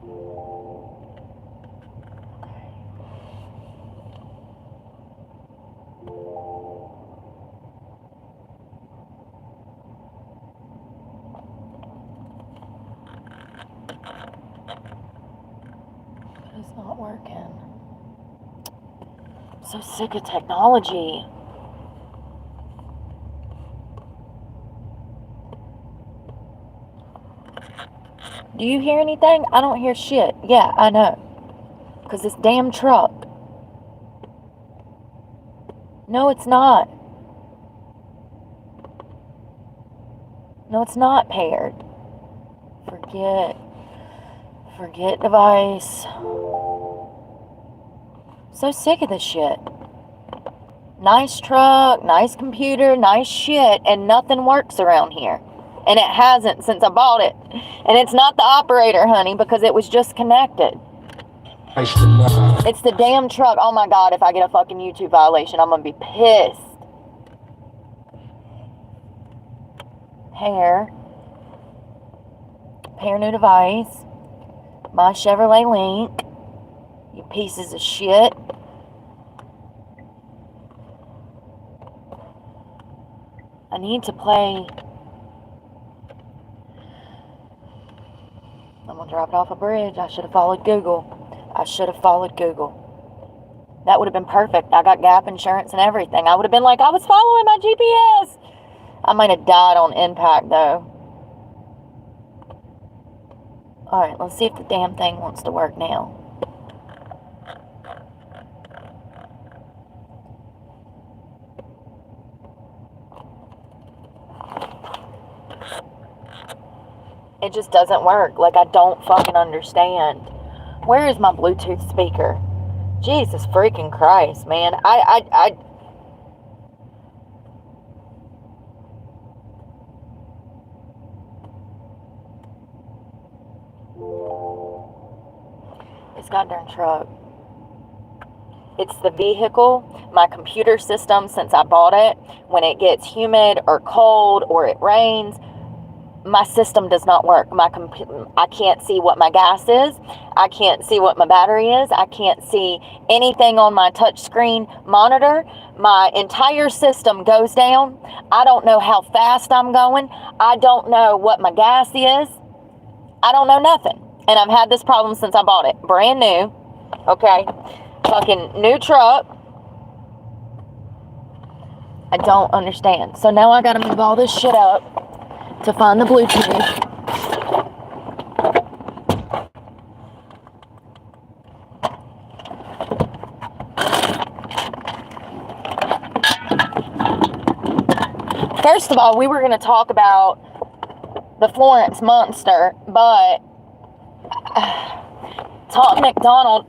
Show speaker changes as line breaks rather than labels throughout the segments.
It's not working. I'm so sick of technology. Do you hear anything? I don't hear shit. Yeah, I know. Because this damn truck. No, it's not. No, it's not paired. Forget device. So sick of this shit. Nice truck, nice computer, nice shit, and nothing works around here. And it hasn't since I bought it. And it's not the operator, honey, because it was just connected. It's the damn truck. Oh my God, if I get a fucking YouTube violation, I'm gonna be pissed. Pair new device. My Chevrolet link. You pieces of shit. I need to play. I'm gonna drop it off a bridge. I should have followed Google. That would have been perfect. I got gap insurance and everything. I would have been like, I was following my GPS. I might have died on impact though. Alright, let's see if the damn thing wants to work now. It just doesn't work. Like, I don't fucking understand. Where is my Bluetooth speaker? Jesus freaking Christ, man. This goddamn truck. It's the vehicle, my computer system since I bought it. When it gets humid or cold or it rains, my system does not work. I can't see what my gas is. I can't see what my battery is. I can't see anything on my touchscreen monitor. My entire system goes down. I don't know how fast I'm going. I don't know what my gas is. I don't know nothing. And I've had this problem since I bought it. Brand new. Okay. Fucking new truck. I don't understand. So now I gotta move all this shit up to find the Bluetooth. First of all, we were going to talk about the Florence Monster, but Tom McDonald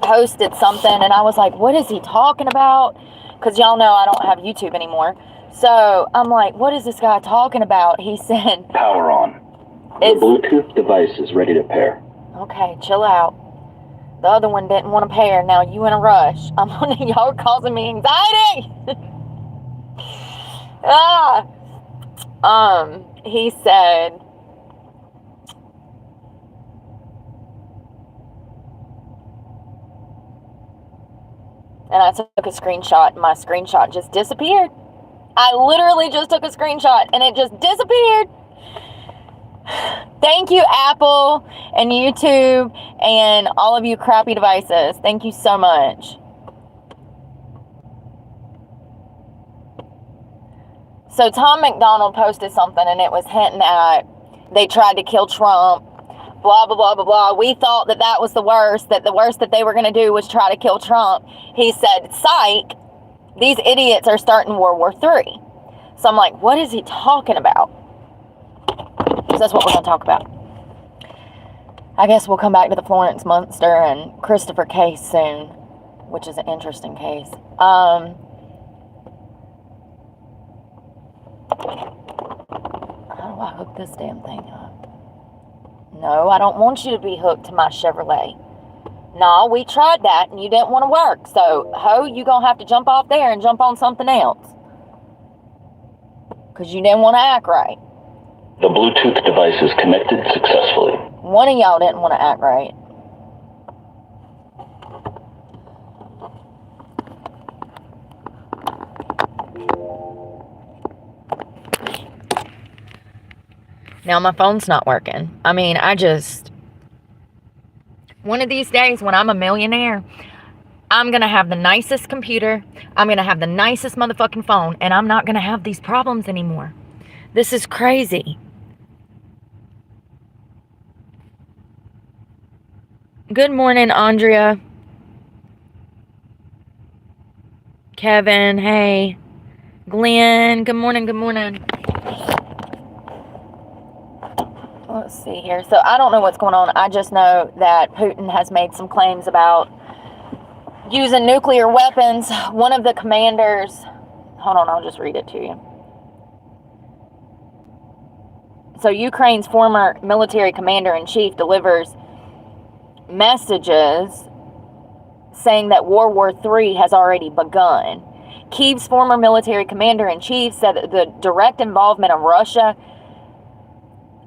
posted something, and I was like, what is he talking about? Because y'all know I don't have YouTube anymore. So I'm like, what is this guy talking about? He said,
power on. The Bluetooth device is ready to pair.
Okay, chill out. The other one didn't want to pair. Now you in a rush. Y'all are causing me anxiety. He said, and I took a screenshot, and my screenshot just disappeared. I literally just took a screenshot and it just disappeared. Thank you, Apple and YouTube and all of you crappy devices. Thank you so much. So Tom McDonald posted something and it was hinting at they tried to kill Trump, blah, blah, blah, blah, blah. We thought that that was the worst that they were going to do was try to kill Trump. He said, psych. These idiots are starting World War III. So I'm like, what is he talking about? So that's what we're going to talk about. I guess we'll come back to the Florence Monster and Christopher case soon, which is an interesting case. How do I hook this damn thing up? No, I don't want you to be hooked to my Chevrolet. No, we tried that and you didn't want to work. So, ho, you gonna have to jump off there and jump on something else. Because you didn't want to act right.
The Bluetooth device is connected successfully.
One of y'all didn't want to act right. Now my phone's not working. I mean, one of these days when I'm a millionaire, I'm going to have the nicest computer. I'm going to have the nicest motherfucking phone. And I'm not going to have these problems anymore. This is crazy. Good morning, Andrea. Kevin, hey. Glenn, good morning, good morning. Let's see here. So I don't know what's going on. I just know that Putin has made some claims about using nuclear weapons. One of the commanders, hold on, I'll just read it to you. So Ukraine's former military commander-in-chief delivers messages saying that World War III has already begun. Kyiv's former military commander-in-chief said that the direct involvement of Russia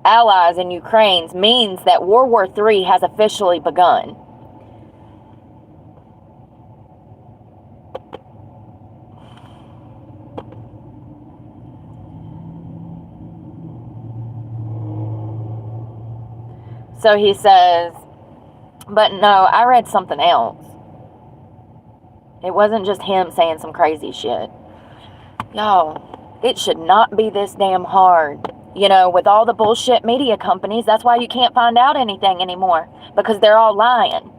allies in Ukraine means that World War III has officially begun. So he says, but no, I read something else. It wasn't just him saying some crazy shit. Y'all, it should not be this damn hard. You know, with all the bullshit media companies, that's why you can't find out anything anymore. Because they're all lying.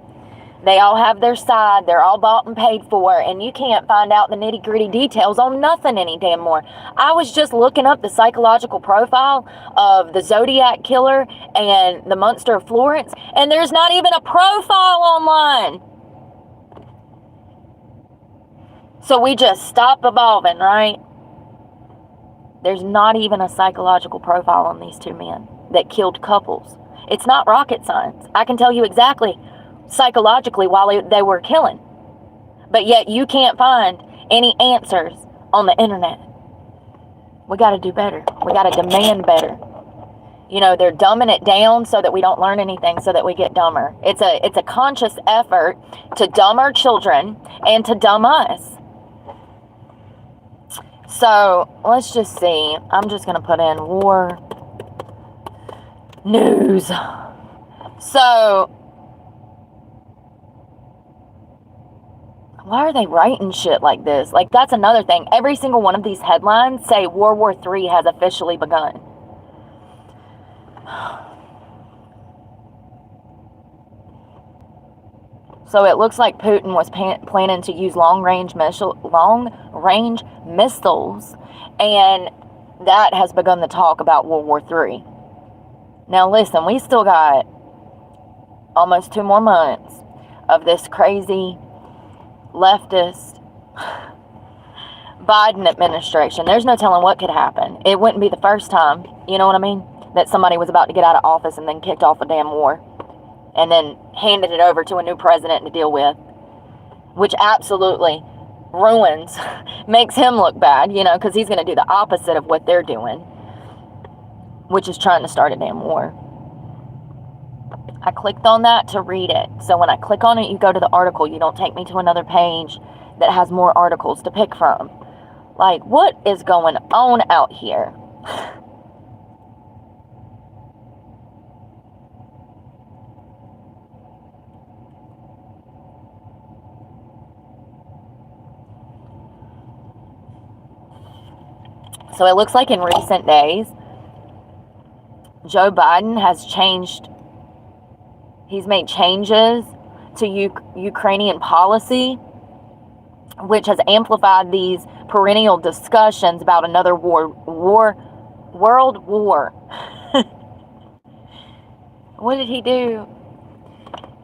They all have their side. They're all bought and paid for. And you can't find out the nitty-gritty details on nothing any damn more. I was just looking up the psychological profile of the Zodiac Killer and the Monster of Florence. And there's not even a profile online. So we just stop evolving, right? There's not even a psychological profile on these two men that killed couples. It's not rocket science. I can tell you exactly psychologically why they were killing. But yet you can't find any answers on the internet. We got to do better. We got to demand better. You know, they're dumbing it down so that we don't learn anything, so that we get dumber. It's a conscious effort to dumb our children and to dumb us. So, let's just see. I'm just going to put in war news. So, why are they writing shit like this? Like, that's another thing. Every single one of these headlines say World War III has officially begun. So it looks like Putin was planning to use long-range missiles, and that has begun the talk about World War III. Now listen, we still got almost 2 more months of this crazy leftist Biden administration. There's no telling what could happen. It wouldn't be the first time, you know what I mean, that somebody was about to get out of office and then kicked off a damn war. And then handed it over to a new president to deal with. Which absolutely ruins, makes him look bad, you know, because he's going to do the opposite of what they're doing. Which is trying to start a damn war. I clicked on that to read it. So when I click on it, you go to the article. You don't take me to another page that has more articles to pick from. Like, what is going on out here? So it looks like in recent days, Joe Biden has changed. He's made changes to Ukrainian policy, which has amplified these perennial discussions about another world war. What did he do?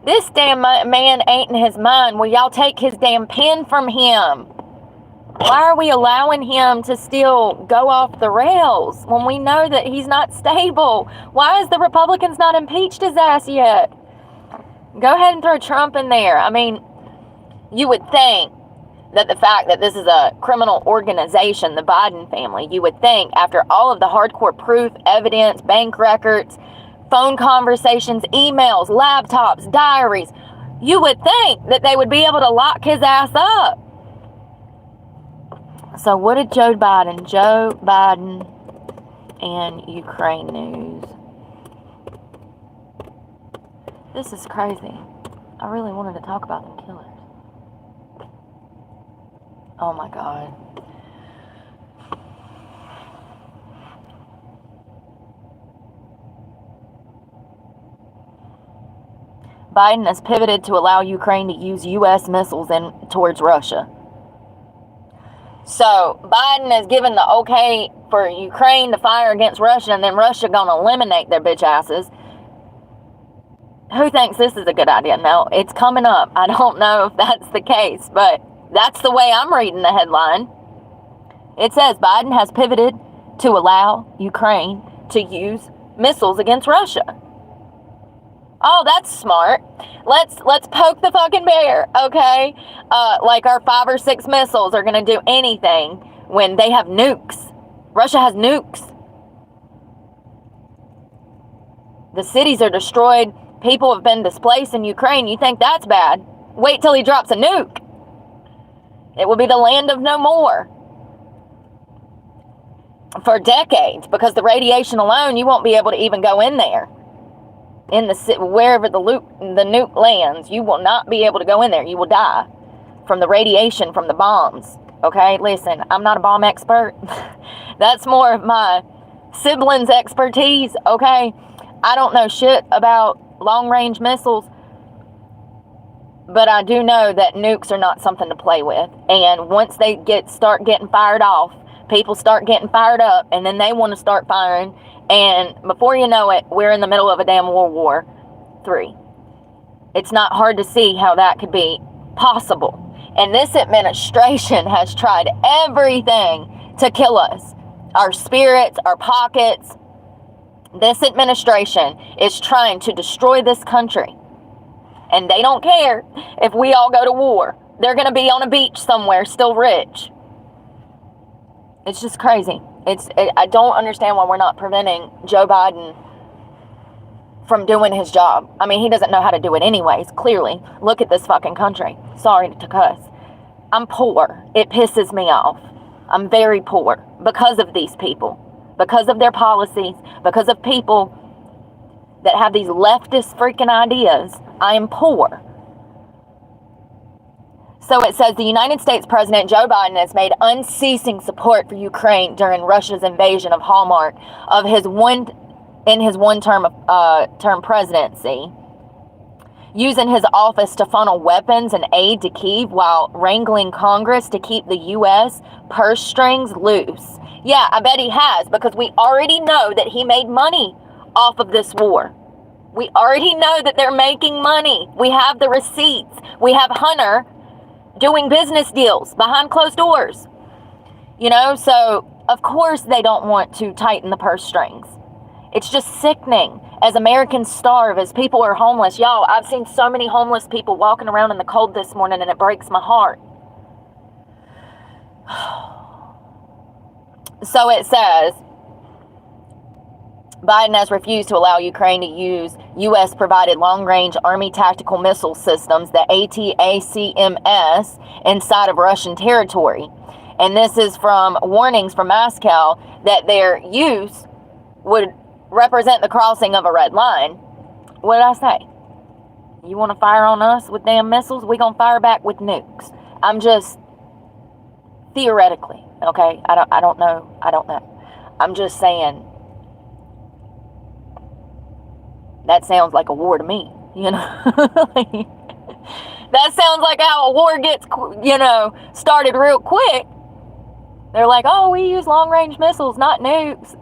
This damn man ain't in his mind. Will y'all take his damn pen from him? Why are we allowing him to still go off the rails when we know that he's not stable? Why is the Republicans not impeached his ass yet? Go ahead and throw Trump in there. I mean, you would think that the fact that this is a criminal organization, the Biden family, you would think after all of the hardcore proof, evidence, bank records, phone conversations, emails, laptops, diaries, you would think that they would be able to lock his ass up. So what did Joe Biden and Ukraine news. This is crazy. I really wanted to talk about them killers. Oh my God. Biden has pivoted to allow Ukraine to use U.S. missiles towards Russia. So Biden has given the okay for Ukraine to fire against Russia, and then Russia gonna eliminate their bitch asses. Who thinks this is a good idea? No, it's coming up. I don't know if that's the case, but that's the way I'm reading the headline. It says Biden has pivoted to allow Ukraine to use missiles against Russia. Oh, that's smart. Let's poke the fucking bear, okay? Like our 5 or 6 missiles are going to do anything when they have nukes. Russia has nukes. The cities are destroyed. People have been displaced in Ukraine. You think that's bad? Wait till he drops a nuke. It will be the land of no more. For decades, because the radiation alone, you won't be able to even go in there. In the wherever the nuke lands, you will not be able to go in there. You will die from the radiation from the bombs. Okay, listen, I'm not a bomb expert. That's more of my siblings' expertise. Okay, I don't know shit about long-range missiles, but I do know that nukes are not something to play with. And once they start getting fired off, people start getting fired up, and then they want to start firing. And before you know it, we're in the middle of a damn World War III. It's not hard to see how that could be possible. And this administration has tried everything to kill us. Our spirits, our pockets. This administration is trying to destroy this country. And they don't care if we all go to war. They're going to be on a beach somewhere, still rich. It's just crazy. I don't understand why we're not preventing Joe Biden from doing his job. I mean, he doesn't know how to do it anyways, clearly. Look at this fucking country. Sorry to cuss. I'm poor. It pisses me off. I'm very poor because of these people, because of their policies, because of people that have these leftist freaking ideas. I am poor. So it says the United States President Joe Biden has made unceasing support for Ukraine during Russia's invasion of hallmark of his one-term presidency, using his office to funnel weapons and aid to Kyiv while wrangling Congress to keep the U.S. purse strings loose. Yeah, I bet he has, because we already know that he made money off of this war. We already know that they're making money. We have the receipts. We have Hunter doing business deals behind closed doors. You know, so of course they don't want to tighten the purse strings. It's just sickening as Americans starve, as people are homeless. Y'all, I've seen so many homeless people walking around in the cold this morning, and it breaks my heart. So it says, Biden has refused to allow Ukraine to use U.S.-provided long-range Army tactical missile systems, the ATACMS, inside of Russian territory. And this is from warnings from Moscow that their use would represent the crossing of a red line. What did I say? You want to fire on us with damn missiles? We're going to fire back with nukes. I'm just, theoretically, okay? I don't know. I'm just saying, that sounds like a war to me, you know? That sounds like how a war gets, started real quick. They're like, oh, we use long-range missiles, not nukes.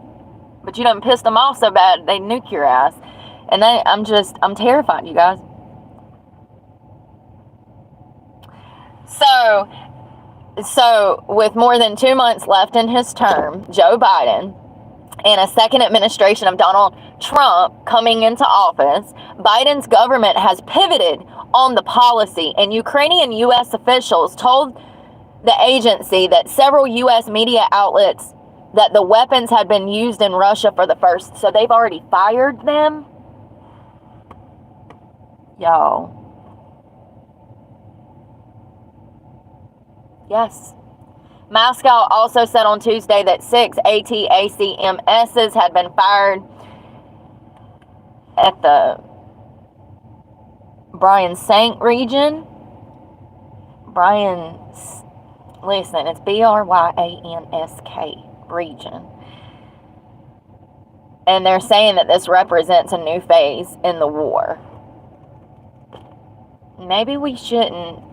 But you done pissed them off so bad, they nuke your ass. And I'm terrified, you guys. So with more than 2 months left in his term, Joe Biden, and a second administration of Donald Trump coming into office, Biden's government has pivoted on the policy, and Ukrainian U.S. officials told the agency that several U.S. media outlets that the weapons had been used in Russia for the first. So they've already fired them? Y'all. Yes. Moscow also said on Tuesday that 6 ATACMSs had been fired at the Bryansk region. Listen, it's Bryansk region. And they're saying that this represents a new phase in the war. Maybe we shouldn't,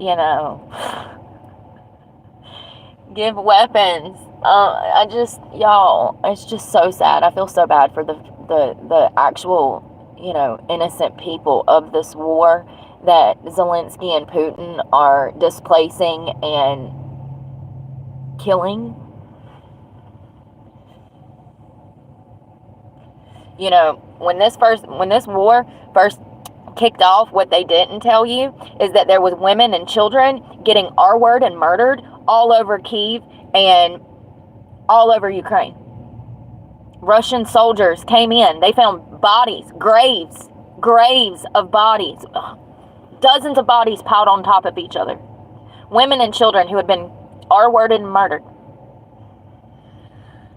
give weapons. Y'all, it's just so sad. I feel so bad for the actual, innocent people of this war that Zelensky and Putin are displacing and killing. When this war first kicked off, what they didn't tell you is that there was women and children getting R-word and murdered all over Kyiv and all over Ukraine. Russian soldiers came in. They found bodies, graves of bodies, dozens of bodies piled on top of each other. Women and children who had been R-worded and murdered.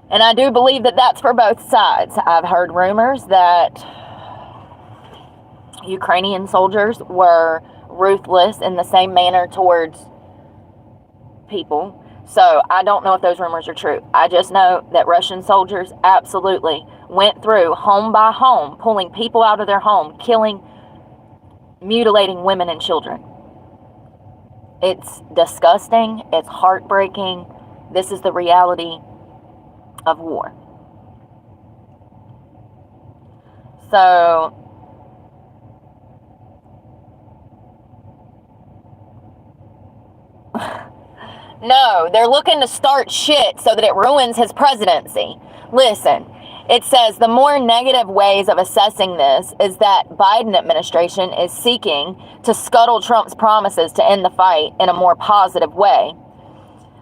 And I do believe that that's for both sides. I've heard rumors that Ukrainian soldiers were ruthless in the same manner towards people. So I don't know if those rumors are true. I just know that Russian soldiers absolutely went through home by home, pulling people out of their home, killing, mutilating women and children. It's disgusting. It's heartbreaking. This is the reality of war. So no, they're looking to start shit so that it ruins his presidency. Listen, it says the more negative ways of assessing this is that Biden administration is seeking to scuttle Trump's promises to end the fight in a more positive way.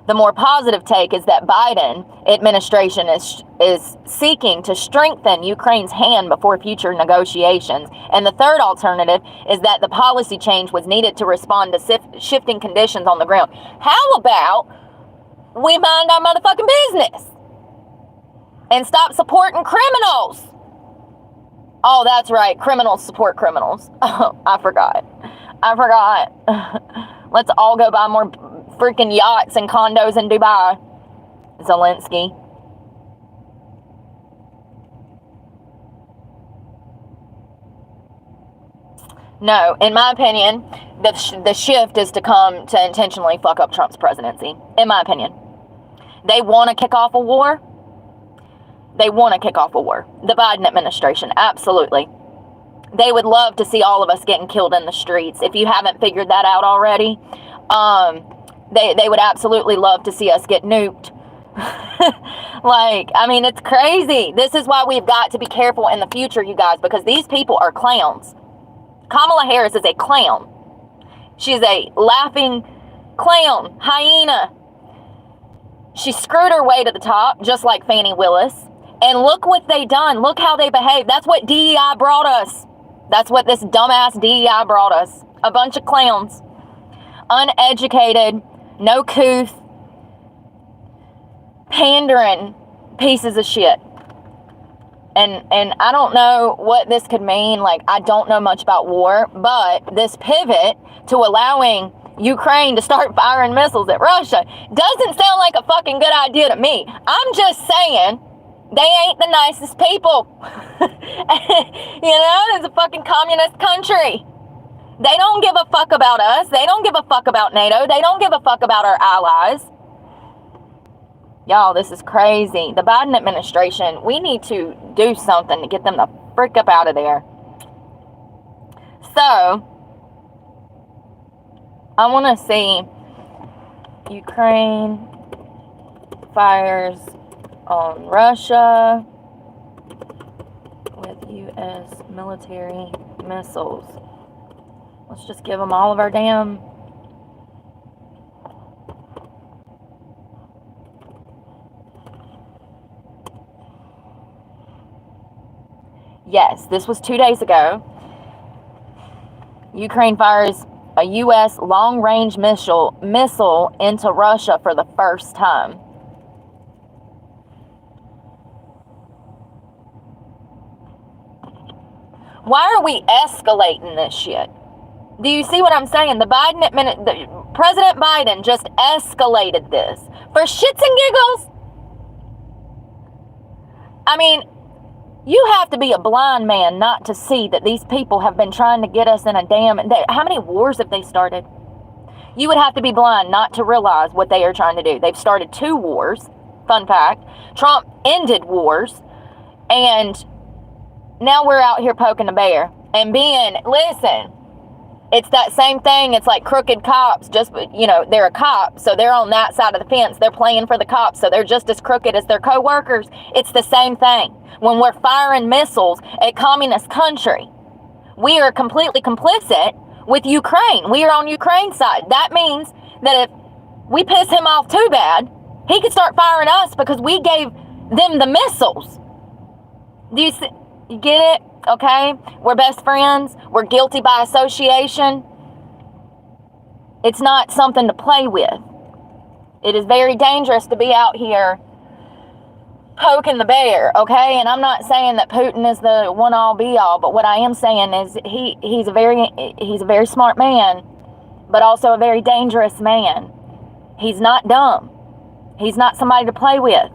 The more positive take is that Biden administration is seeking to strengthen Ukraine's hand before future negotiations. And the third alternative is that the policy change was needed to respond to shifting conditions on the ground. How about we mind our motherfucking business and stop supporting criminals? Oh, that's right. Criminals support criminals. Oh, I forgot. Let's all go buy more freaking yachts and condos in Dubai, Zelensky. No, in my opinion, the shift is to come to intentionally fuck up Trump's presidency. In my opinion. They want to kick off a war. The Biden administration, absolutely. They would love to see all of us getting killed in the streets. If you haven't figured that out already, they would absolutely love to see us get nuked. It's crazy. This is why we've got to be careful in the future, you guys, because these people are clowns. Kamala Harris is a clown. She's a laughing clown, hyena. She screwed her way to the top, just like Fannie Willis. And look what they done. Look how they behaved. That's what DEI brought us. That's what this dumbass DEI brought us. A bunch of clowns. Uneducated, no couth, pandering pieces of shit. And I don't know what this could mean. I don't know much about war, but this pivot to allowing Ukraine to start firing missiles at Russia doesn't sound like a fucking good idea to me. I'm just saying, they ain't the nicest people. It's a fucking communist country. They don't give a fuck about us. They don't give a fuck about NATO. They don't give a fuck about our allies. Y'all, this is crazy. The Biden administration, we need to do something to get them the frick up out of there. So, I want to see Ukraine fires on Russia with U.S. military missiles. Let's just give them all of our damn Yes, this was 2 days ago. Ukraine fires a U.S. long-range missile into Russia for the first time. Why are we escalating this shit? Do you see what I'm saying? President Biden just escalated this for shits and giggles. I mean, you have to be a blind man not to see that these people have been trying to get us in a damn... How many wars have they started? You would have to be blind not to realize what they are trying to do. They've started 2 wars. Fun fact. Trump ended wars. And now we're out here poking the bear. And listen, it's that same thing. It's like crooked cops. Just, they're a cop, so they're on that side of the fence. They're playing for the cops, so they're just as crooked as their co-workers. It's the same thing. When we're firing missiles at communist country, we are completely complicit with Ukraine. We are on Ukraine's side. That means that if we piss him off too bad, he could start firing us because we gave them the missiles. Do you see? You get it? Okay? We're best friends. We're guilty by association. It's not something to play with. It is very dangerous to be out here poking the bear, okay? And I'm not saying that Putin is the one-all be-all, but what I am saying is he's a very smart man, but also a very dangerous man. He's not dumb. He's not somebody to play with.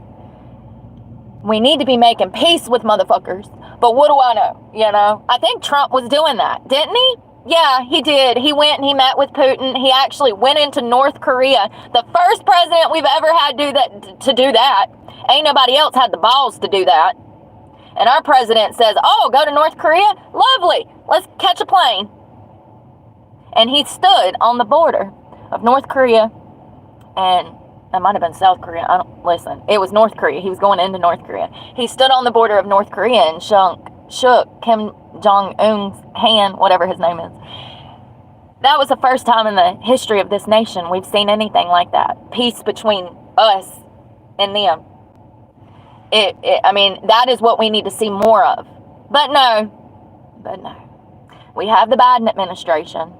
We need to be making peace with motherfuckers. But what do I know? I think Trump was doing that, didn't he? Yeah, he did. He went and he met with Putin. He actually went into North Korea. The first president we've ever had to do that. Ain't nobody else had the balls to do that. And our president says, oh, go to North Korea? Lovely. Let's catch a plane. And he stood on the border of North Korea, and that might have been South Korea. Listen, it was North Korea. He was going into North Korea. He stood on the border of North Korea and shook Kim Jong-un's hand, whatever his name is. That was the first time in the history of this nation we've seen anything like that. Peace between us and them. That is what we need to see more of. But no. We have the Biden administration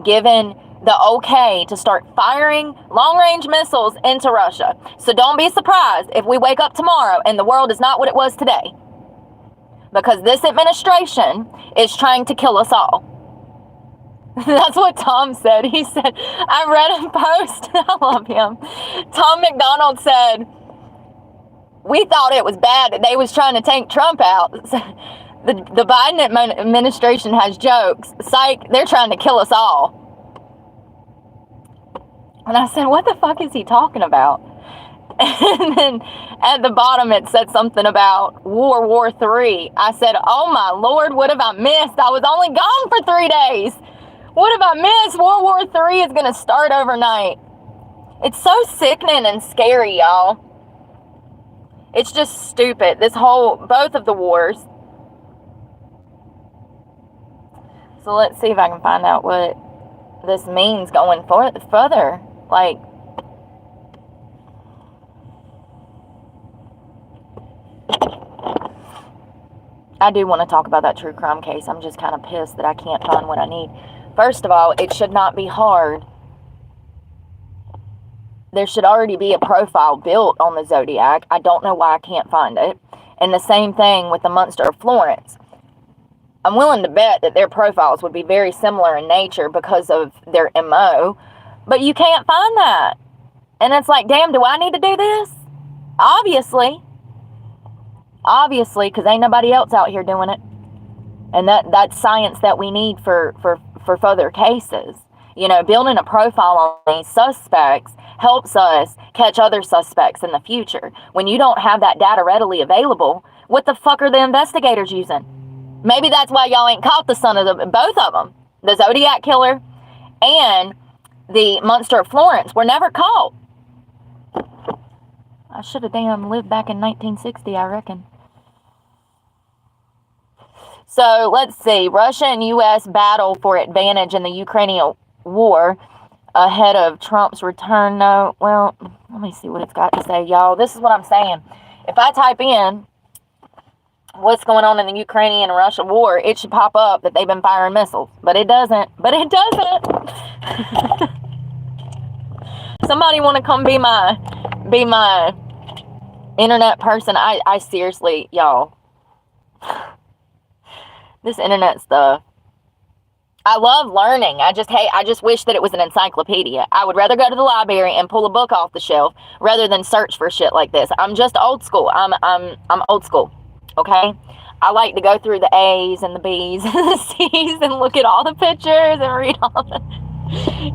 given the okay to start firing long-range missiles into Russia. So don't be surprised if we wake up tomorrow and the world is not what it was today. Because this administration is trying to kill us all. That's what Tom said. He said, I read a post. I love him. Tom McDonald said, we thought it was bad that they was trying to take Trump out. The Biden administration has jokes. Psych, they're trying to kill us all. And I said, what the fuck is he talking about? And then at the bottom it said something about WW3. I said, oh my Lord, what have I missed? I was only gone for 3 days. What have I missed? WW3 is going to start overnight. It's so sickening and scary, y'all. It's just stupid. Both of the wars. So let's see if I can find out what this means going further. Like, I do want to talk about that true crime case. I'm just kind of pissed that I can't find what I need. First of all, it should not be hard. There should already be a profile built on the Zodiac. I don't know why I can't find it. And the same thing with the Munster of Florence. I'm willing to bet that their profiles would be very similar in nature because of their MO. But you can't find that. And it's like, damn, do I need to do this? Obviously. Obviously, because ain't nobody else out here doing it. And that's science that we need for further cases. Building a profile on these suspects helps us catch other suspects in the future. When you don't have that data readily available, what the fuck are the investigators using? Maybe that's why y'all ain't caught the son of both of them. The Zodiac killer and the Munster of Florence were never caught. I should have damn lived back in 1960, I reckon. So let's see. Russia and U.S. battle for advantage in the Ukrainian war ahead of Trump's return. No, well, let me see what it's got to say, y'all. This is what I'm saying. If I type in what's going on in the Ukrainian and Russia war, it should pop up that they've been firing missiles. But it doesn't. But it doesn't. Somebody want to come be my internet person? I seriously, y'all, this internet stuff. I love learning. I just wish that it was an encyclopedia. I would rather go to the library and pull a book off the shelf rather than search for shit like this. I'm just old school. I'm old school. Okay? I like to go through the A's and the B's and the C's and look at all the pictures and read all the...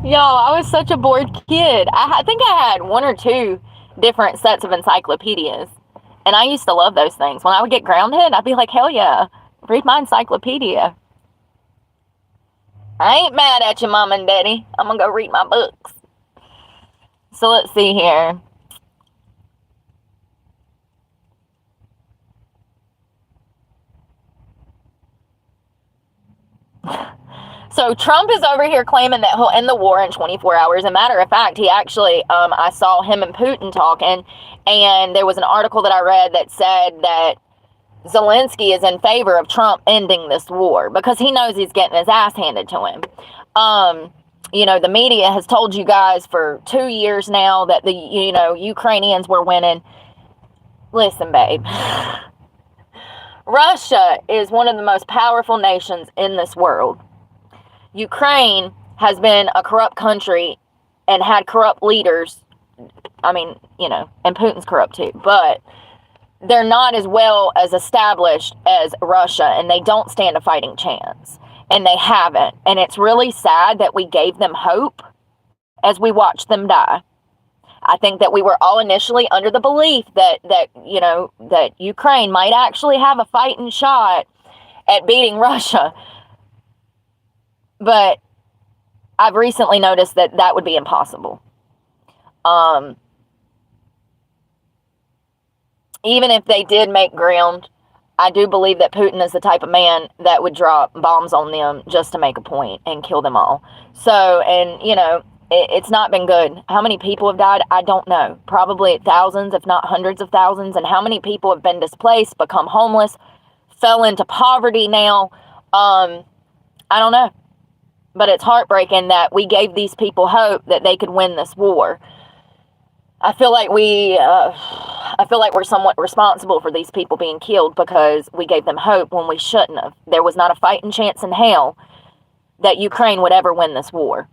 Y'all, I was such a bored kid. I think I had 1 or 2 different sets of encyclopedias. And I used to love those things. When I would get grounded, I'd be like, hell yeah, read my encyclopedia. I ain't mad at you, Mom and Daddy. I'm going to go read my books. So let's see here. So Trump is over here claiming that he'll end the war in 24 hours. As a matter of fact, he actually, I saw him and Putin talking, and there was an article that I read that said that Zelensky is in favor of Trump ending this war because he knows he's getting his ass handed to him. You know, the media has told you guys for 2 years now that the, Ukrainians were winning. Listen, babe. Russia is one of the most powerful nations in this world. Ukraine has been a corrupt country and had corrupt leaders. I mean, and Putin's corrupt too, but they're not as well as established as Russia, and they don't stand a fighting chance, and they haven't. And it's really sad that we gave them hope as we watched them die. I think that we were all initially under the belief that Ukraine might actually have a fighting shot at beating Russia. But I've recently noticed that that would be impossible. Even if they did make ground, I do believe that Putin is the type of man that would drop bombs on them just to make a point and kill them all. So, and, it's not been good. How many people have died? I don't know. Probably thousands, if not hundreds of thousands. And how many people have been displaced, become homeless, fell into poverty now? I don't know. But it's heartbreaking that we gave these people hope that they could win this war. I feel like we're somewhat responsible for these people being killed because we gave them hope when we shouldn't have. There was not a fighting chance in hell that Ukraine would ever win this war.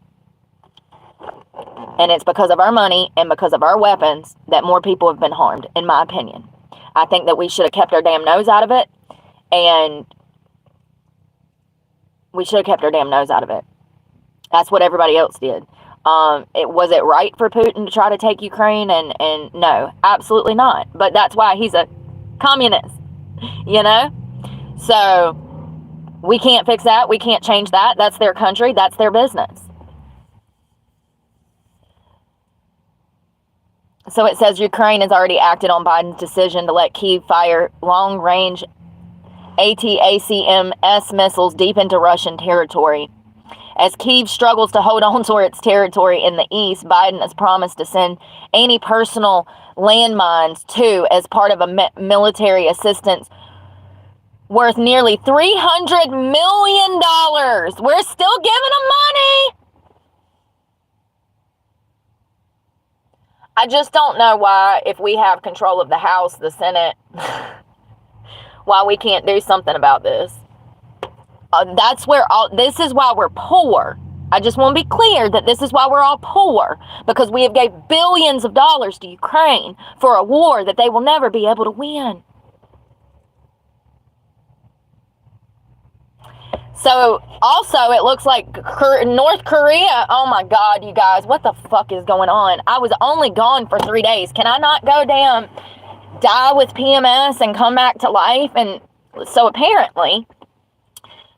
And it's because of our money and because of our weapons that more people have been harmed, in my opinion. I think that we should have kept our damn nose out of it. And we should have kept our damn nose out of it. That's what everybody else did. Was it right for Putin to try to take Ukraine? And no, absolutely not. But that's why he's a communist, So we can't fix that. We can't change that. That's their country. That's their business. So it says Ukraine has already acted on Biden's decision to let Kyiv fire long-range ATACMS missiles deep into Russian territory. As Kyiv struggles to hold on to its territory in the east, Biden has promised to send anti-personnel landmines too as part of a military assistance worth nearly $300 million. We're still giving them money. I just don't know why, if we have control of the House, the Senate, why we can't do something about this. This is why we're poor. I just want to be clear that this is why we're all poor, because we have gave billions of dollars to Ukraine for a war that they will never be able to win. So, also, it looks like North Korea, oh my God, you guys, what the fuck is going on? I was only gone for 3 days. Can I not go down, die with PMS and come back to life? And so apparently,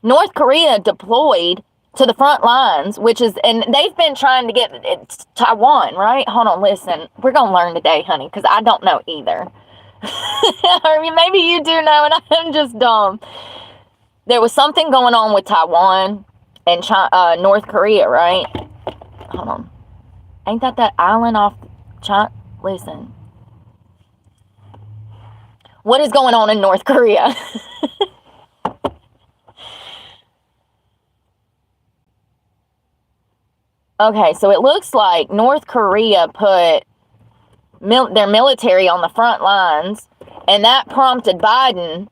North Korea deployed to the front lines, and they've been trying to get Taiwan, right? Hold on, listen. We're going to learn today, honey, because I don't know either. Or maybe you do know, and I'm just dumb. There was something going on with Taiwan and North Korea, right? Hold on. Ain't that island off China? Listen. What is going on in North Korea? Okay, so it looks like North Korea put their military on the front lines, and that prompted Biden.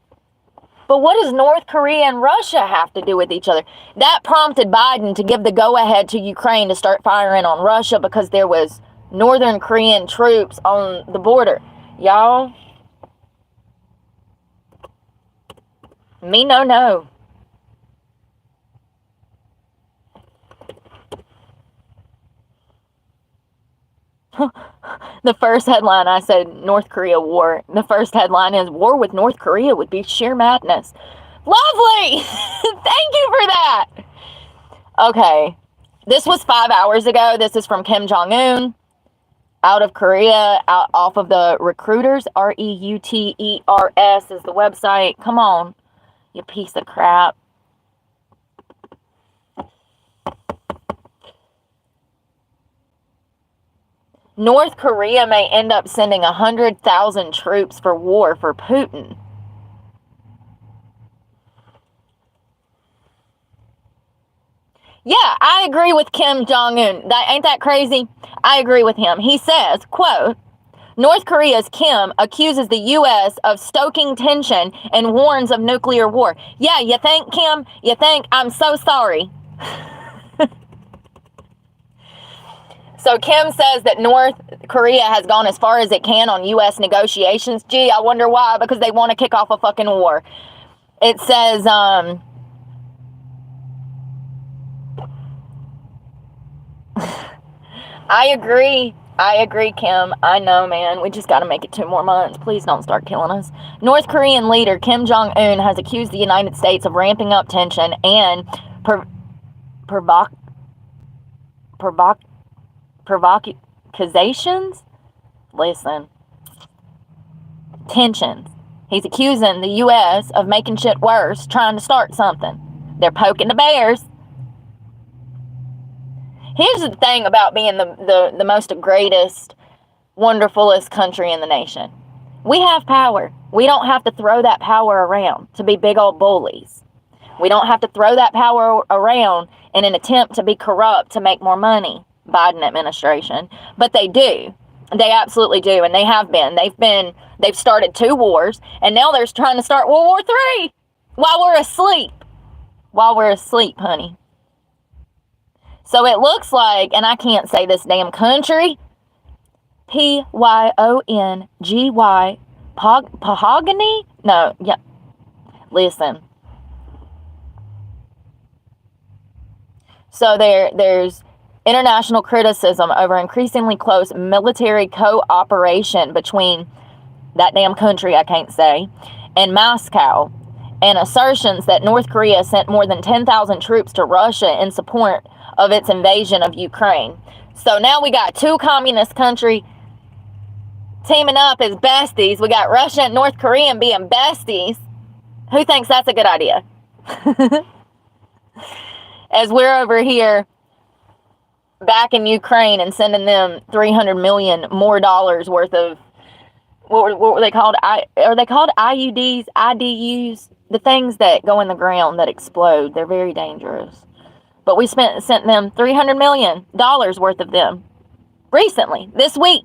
But what does North Korea and Russia have to do with each other? That prompted Biden to give the go-ahead to Ukraine to start firing on Russia because there was Northern Korean troops on the border. Y'all, me no. The first headline, I said North Korea war. The first headline is war with North Korea would be sheer madness. Lovely! Thank you for that. Okay. This was 5 hours ago. This is from Kim Jong-un out of Korea, off of the Recruiters. Reuters is the website. Come on, you piece of crap. North Korea may end up sending 100,000 troops for war for Putin. Yeah, I agree with Kim Jong-un. Ain't that crazy? I agree with him. He says, quote, North Korea's Kim accuses the U.S. of stoking tension and warns of nuclear war. Yeah, you think, Kim? You think? I'm so sorry. So Kim says that North Korea has gone as far as it can on U.S. negotiations. Gee, I wonder why. Because they want to kick off a fucking war. It says, I agree, Kim. I know, man. We just got to make it 2 more months. Please don't start killing us. North Korean leader Kim Jong-un has accused the United States of ramping up tension and provocations? Listen. Tensions. He's accusing the U.S. of making shit worse, trying to start something. They're poking the bears. Here's the thing about being the most greatest, wonderfulest country in the nation. We have power. We don't have to throw that power around to be big old bullies. We don't have to throw that power around in an attempt to be corrupt to make more money. Biden administration. But they do. They absolutely do. And they have been. They've started 2 wars. And now they're trying to start World War III while we're asleep. While we're asleep, honey. So it looks like, and I can't say this damn country, Pyongy, Pahogany? No, yeah. Listen. So there's international criticism over increasingly close military cooperation between that damn country, I can't say, and Moscow, and assertions that North Korea sent more than 10,000 troops to Russia in support of its invasion of Ukraine. So now we got 2 communist countries teaming up as besties. We got Russia and North Korea being besties. Who thinks that's a good idea? As we're over here back in Ukraine and sending them $300 million more dollars worth of, what were they called? Are they called IUDs, IDUs? The things that go in the ground that explode. They're very dangerous. But we sent them $300 million worth of them recently, this week,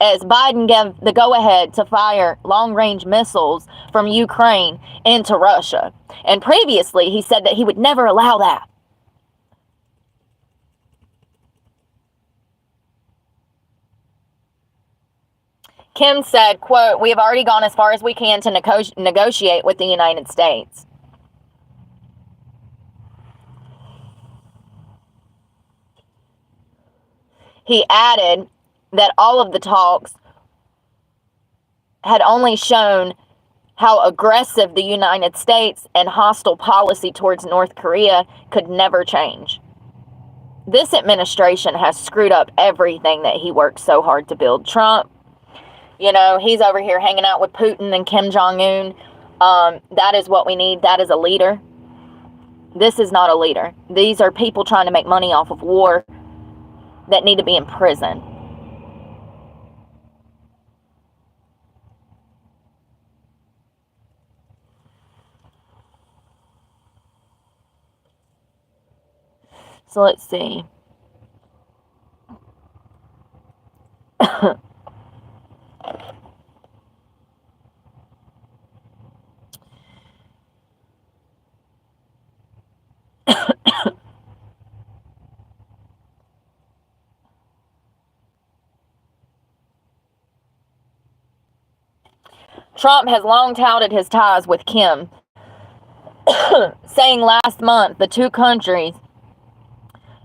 as Biden gave the go-ahead to fire long-range missiles from Ukraine into Russia. And previously, he said that he would never allow that. Kim said, quote, we have already gone as far as we can to negotiate with the United States. He added that all of the talks had only shown how aggressive the United States and hostile policy towards North Korea could never change. This administration has screwed up everything that he worked so hard to build. Trump, you know, he's over here hanging out with Putin and Kim Jong-un. That is what we need. That is a leader. This is not a leader. These are people trying to make money off of war that need to be in prison. So let's see. Trump has long touted his ties with Kim, saying last month the two countries,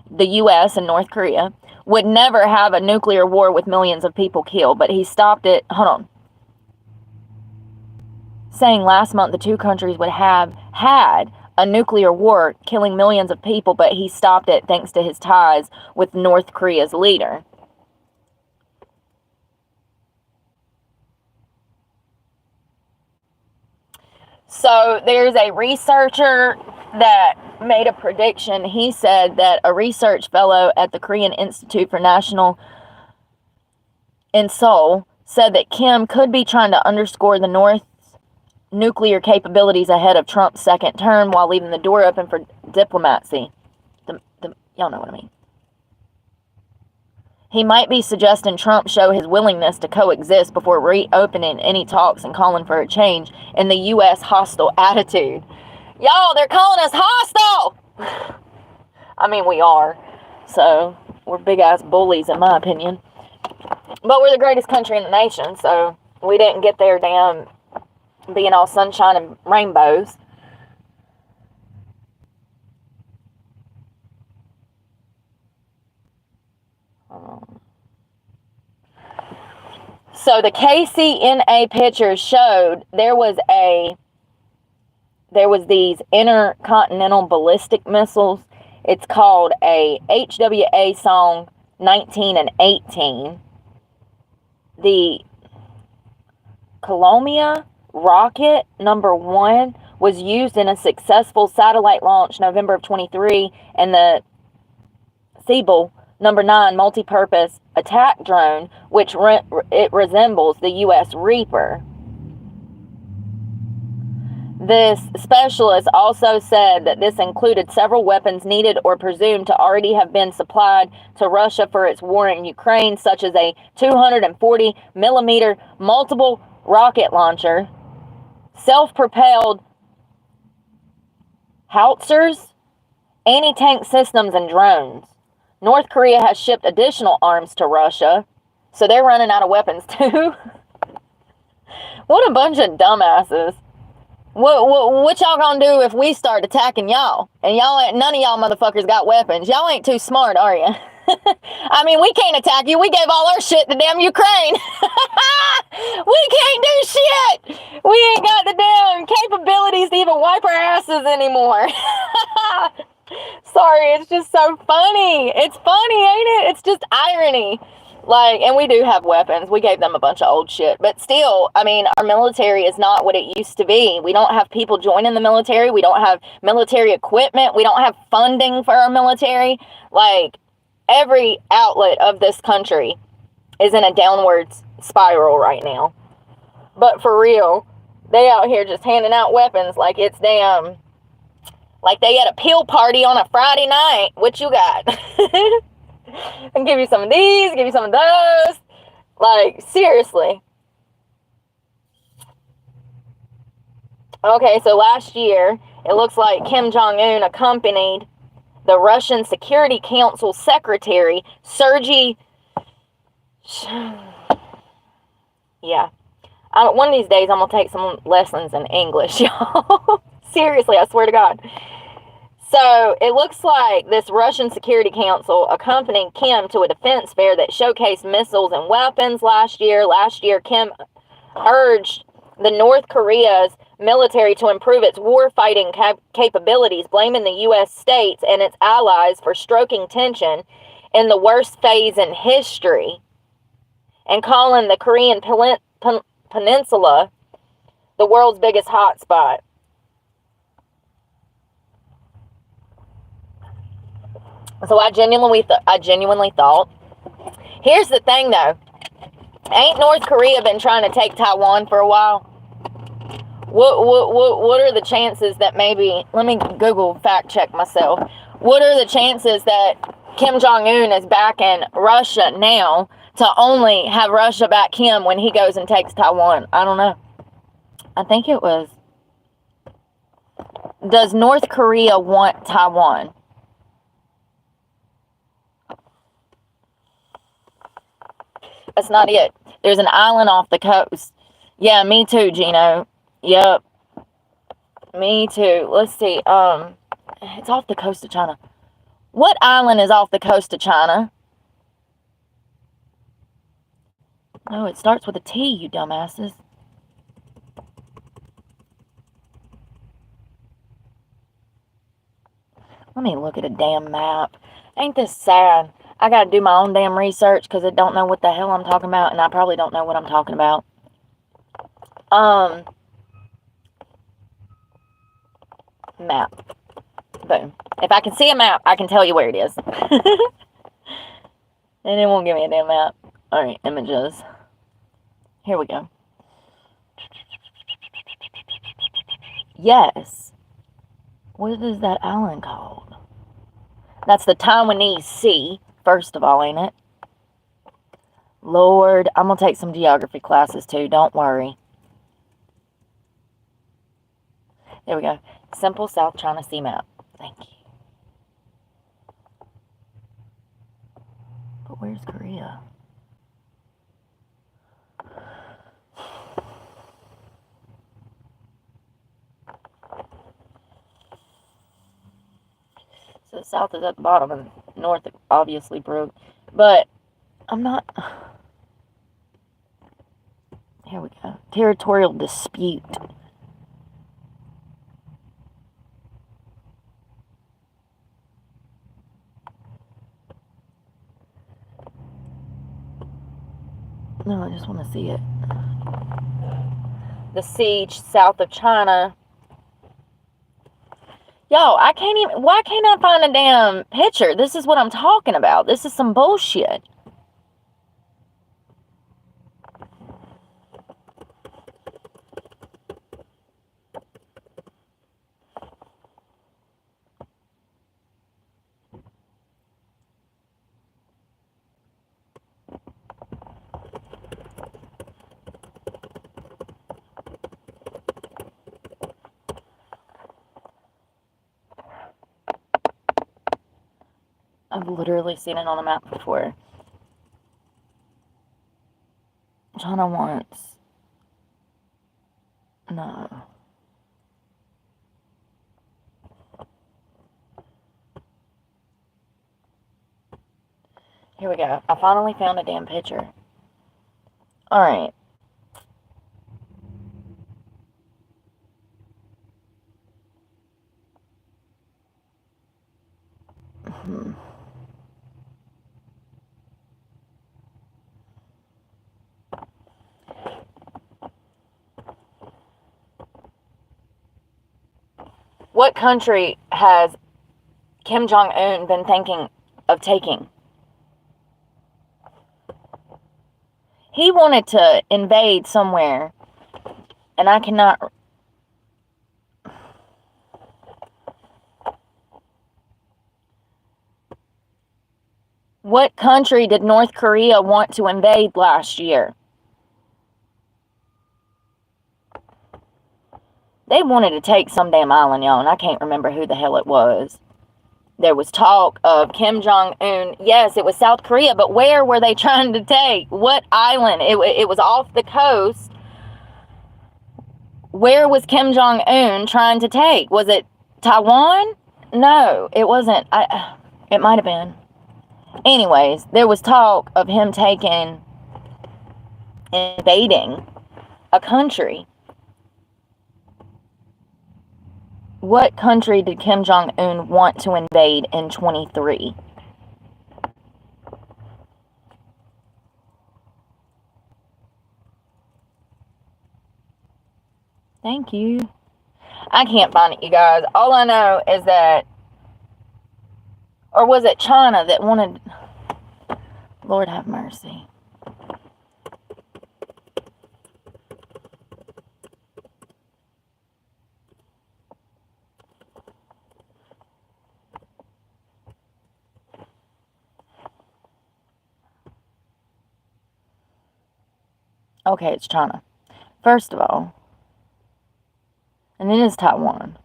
the U.S. and North Korea, would never have a nuclear war with millions of people killed, but he stopped it. Hold on. Saying last month the two countries would have had a nuclear war killing millions of people, but he stopped it thanks to his ties with North Korea's leader. So there's a researcher that made a prediction. He said that a research fellow at the Korean Institute for National in Seoul said that Kim could be trying to underscore the North's nuclear capabilities ahead of Trump's second term while leaving the door open for diplomacy. Y'all know what I mean. He might be suggesting Trump show his willingness to coexist before reopening any talks and calling for a change in the U.S. hostile attitude. Y'all, they're calling us hostile! I mean, we are. So, we're big-ass bullies, in my opinion. But we're the greatest country in the nation, so we didn't get there damn being all sunshine and rainbows. So the KCNA pictures showed there was these intercontinental ballistic missiles. It's called a WWlll 19 and 18. The Columbia rocket number 1 was used in a successful satellite launch November of 23, and the Siebel number 9 multi-purpose attack drone, which it resembles the U.S. Reaper. This specialist also said that this included several weapons needed or presumed to already have been supplied to Russia for its war in Ukraine, such as a 240 millimeter multiple rocket launcher, self-propelled howitzers, anti-tank systems, and drones. North Korea has shipped additional arms to Russia, so they're running out of weapons too. What a bunch of dumbasses. What y'all gonna do if we start attacking y'all? And none of y'all motherfuckers got weapons. Y'all ain't too smart, are you? I mean, we can't attack you. We gave all our shit to damn Ukraine. We can't do shit. We ain't got the damn capabilities to even wipe our asses anymore. Sorry, it's just so funny. It's funny, ain't it? It's just irony. Like, and we do have weapons. We gave them a bunch of old shit. But still, I mean, our military is not what it used to be. We don't have people joining the military. We don't have military equipment. We don't have funding for our military. Like, every outlet of this country is in a downward spiral right now. But for real, they out here just handing out weapons like it's damn, like they at a pill party on a Friday night. What you got? And give you some of these, give you some of those. Like, seriously. Okay, so last year, it looks like Kim Jong-un accompanied the Russian Security Council Secretary, Sergei... Yeah. One of these days, I'm going to take some lessons in English, y'all. Seriously, I swear to God. So, it looks like this Russian Security Council accompanied Kim to a defense fair that showcased missiles and weapons last year. Last year, Kim urged the North Korea's military to improve its war-fighting capabilities, blaming the U.S. states and its allies for stoking tension in the worst phase in history, and calling the Korean Peninsula the world's biggest hotspot. So I genuinely thought, here's the thing though, ain't North Korea been trying to take Taiwan for a while? What are the chances that maybe, let me Google fact check myself. What are the chances that Kim Jong-un is backing Russia now to only have Russia back him when he goes and takes Taiwan? I don't know. I think it was, does North Korea want Taiwan? That's not it. There's an island off the coast. Yeah, me too, Gino. Yep. Me too. Let's see. It's off the coast of China. What island is off the coast of China? No, it starts with a T, you dumbasses. Let me look at a damn map. Ain't this sad? I gotta do my own damn research because I don't know what the hell I'm talking about, and I probably don't know what I'm talking about. Map. Boom. If I can see a map, I can tell you where it is. And it won't give me a damn map. Alright, images. Here we go. Yes. What is that island called? That's the Taiwanese Sea, first of all, ain't it? Lord, I'm going to take some geography classes too, don't worry. There we go. Simple South China Sea map. Thank you. But where's Korea? So the south is at the bottom and north obviously broke. But I'm not... Here we go. Territorial dispute. No, I just want to see it. The siege south of China. Yo, I can't even... Why can't I find a damn picture? This is what I'm talking about. This is some bullshit. I've literally seen it on a map before. China wants... No. Here we go. I finally found a damn picture. Alright. What country has Kim Jong-un been thinking of taking? He wanted to invade somewhere, and I cannot... What country did North Korea want to invade last year? They wanted to take some damn island, y'all, and I can't remember who the hell it was. There was talk of Kim Jong-un. Yes, it was South Korea, but where were they trying to take? What island? It was off the coast. Where was Kim Jong-un trying to take? Was it Taiwan? No, it wasn't. It might have been. Anyways, there was talk of him invading a country. What country did Kim Jong-un want to invade in 23? Thank you. I can't find it, you guys. All I know is that... Or was it China that wanted... Lord have mercy. Okay, it's China. First of all. And it is Taiwan.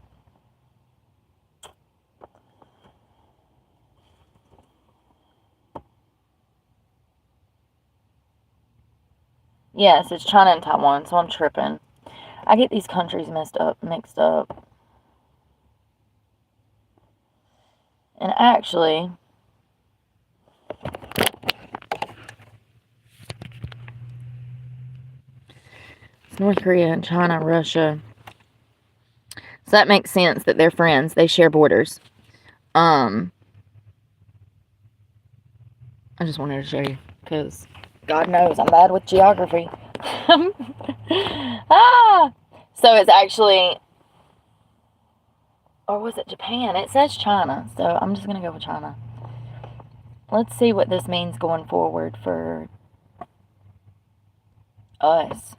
Yes, it's China and Taiwan, so I'm tripping. I get these countries mixed up. And actually, it's North Korea and China, Russia. So that makes sense that they're friends. They share borders. I just wanted to show you because God knows I'm bad with geography. So it's actually, or was it Japan? It says China, so I'm just going to go with China. Let's see what this means going forward for us.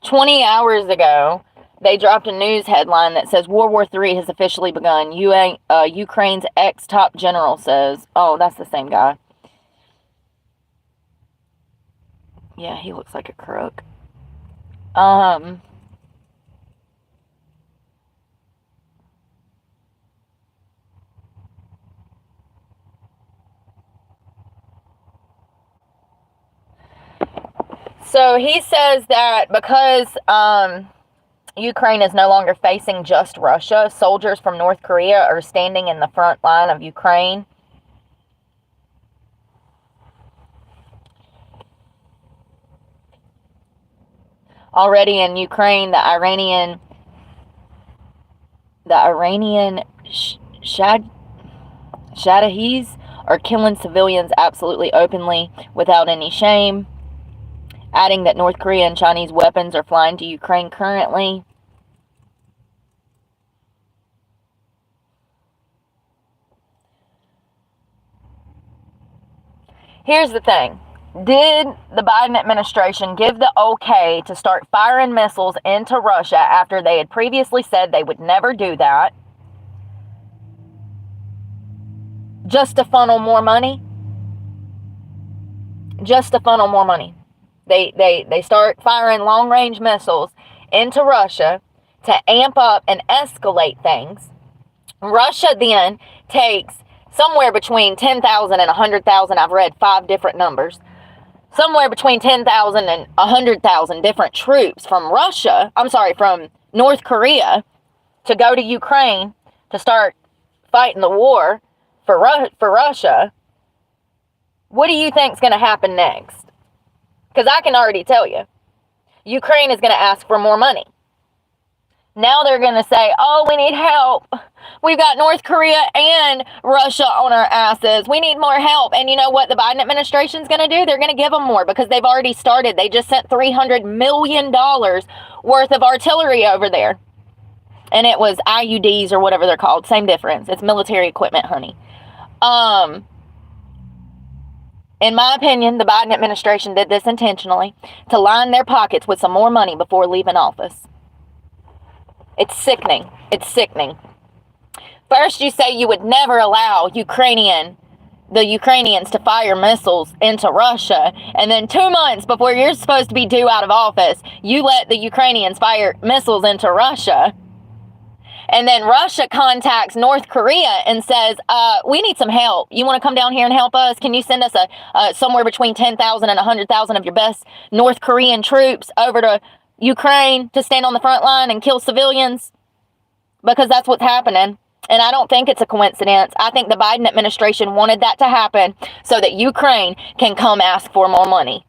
20 hours ago, they dropped a news headline that says World War III has officially begun. Ukraine's ex-top general says, oh, that's the same guy. Yeah, he looks like a crook. So he says that because Ukraine is no longer facing just Russia, soldiers from North Korea are standing in the front line of Ukraine. Already in Ukraine, the Iranian Shadahis are killing civilians absolutely openly without any shame, adding that North Korea and Chinese weapons are flying to Ukraine currently. Here's the thing. Did the Biden administration give the okay to start firing missiles into Russia after they had previously said they would never do that? Just to funnel more money? Just to funnel more money. They start firing long-range missiles into Russia to amp up and escalate things. Russia then takes somewhere between 10,000 and 100,000. I've read 5 different numbers. Somewhere between 10,000 and 100,000 different troops from from North Korea to go to Ukraine to start fighting the war for Russia. What do you think is going to happen next? Because I can already tell you. Ukraine is going to ask for more money. Now they're going to say, oh, we need help. We've got North Korea and Russia on our asses. We need more help. And you know what the Biden administration is going to do? They're going to give them more because they've already started. They just sent $300 million worth of artillery over there. And it was IUDs or whatever they're called. Same difference. It's military equipment, honey. In my opinion, the Biden administration did this intentionally to line their pockets with some more money before leaving office. It's sickening. It's sickening. First, you say you would never allow the Ukrainians to fire missiles into Russia. And then 2 months before you're supposed to be due out of office, you let the Ukrainians fire missiles into Russia. And then Russia contacts North Korea and says, we need some help. You want to come down here and help us? Can you send us somewhere between 10,000 and 100,000 of your best North Korean troops over to Ukraine to stand on the front line and kill civilians? Because that's what's happening. And I don't think it's a coincidence. I think the Biden administration wanted that to happen so that Ukraine can come ask for more money.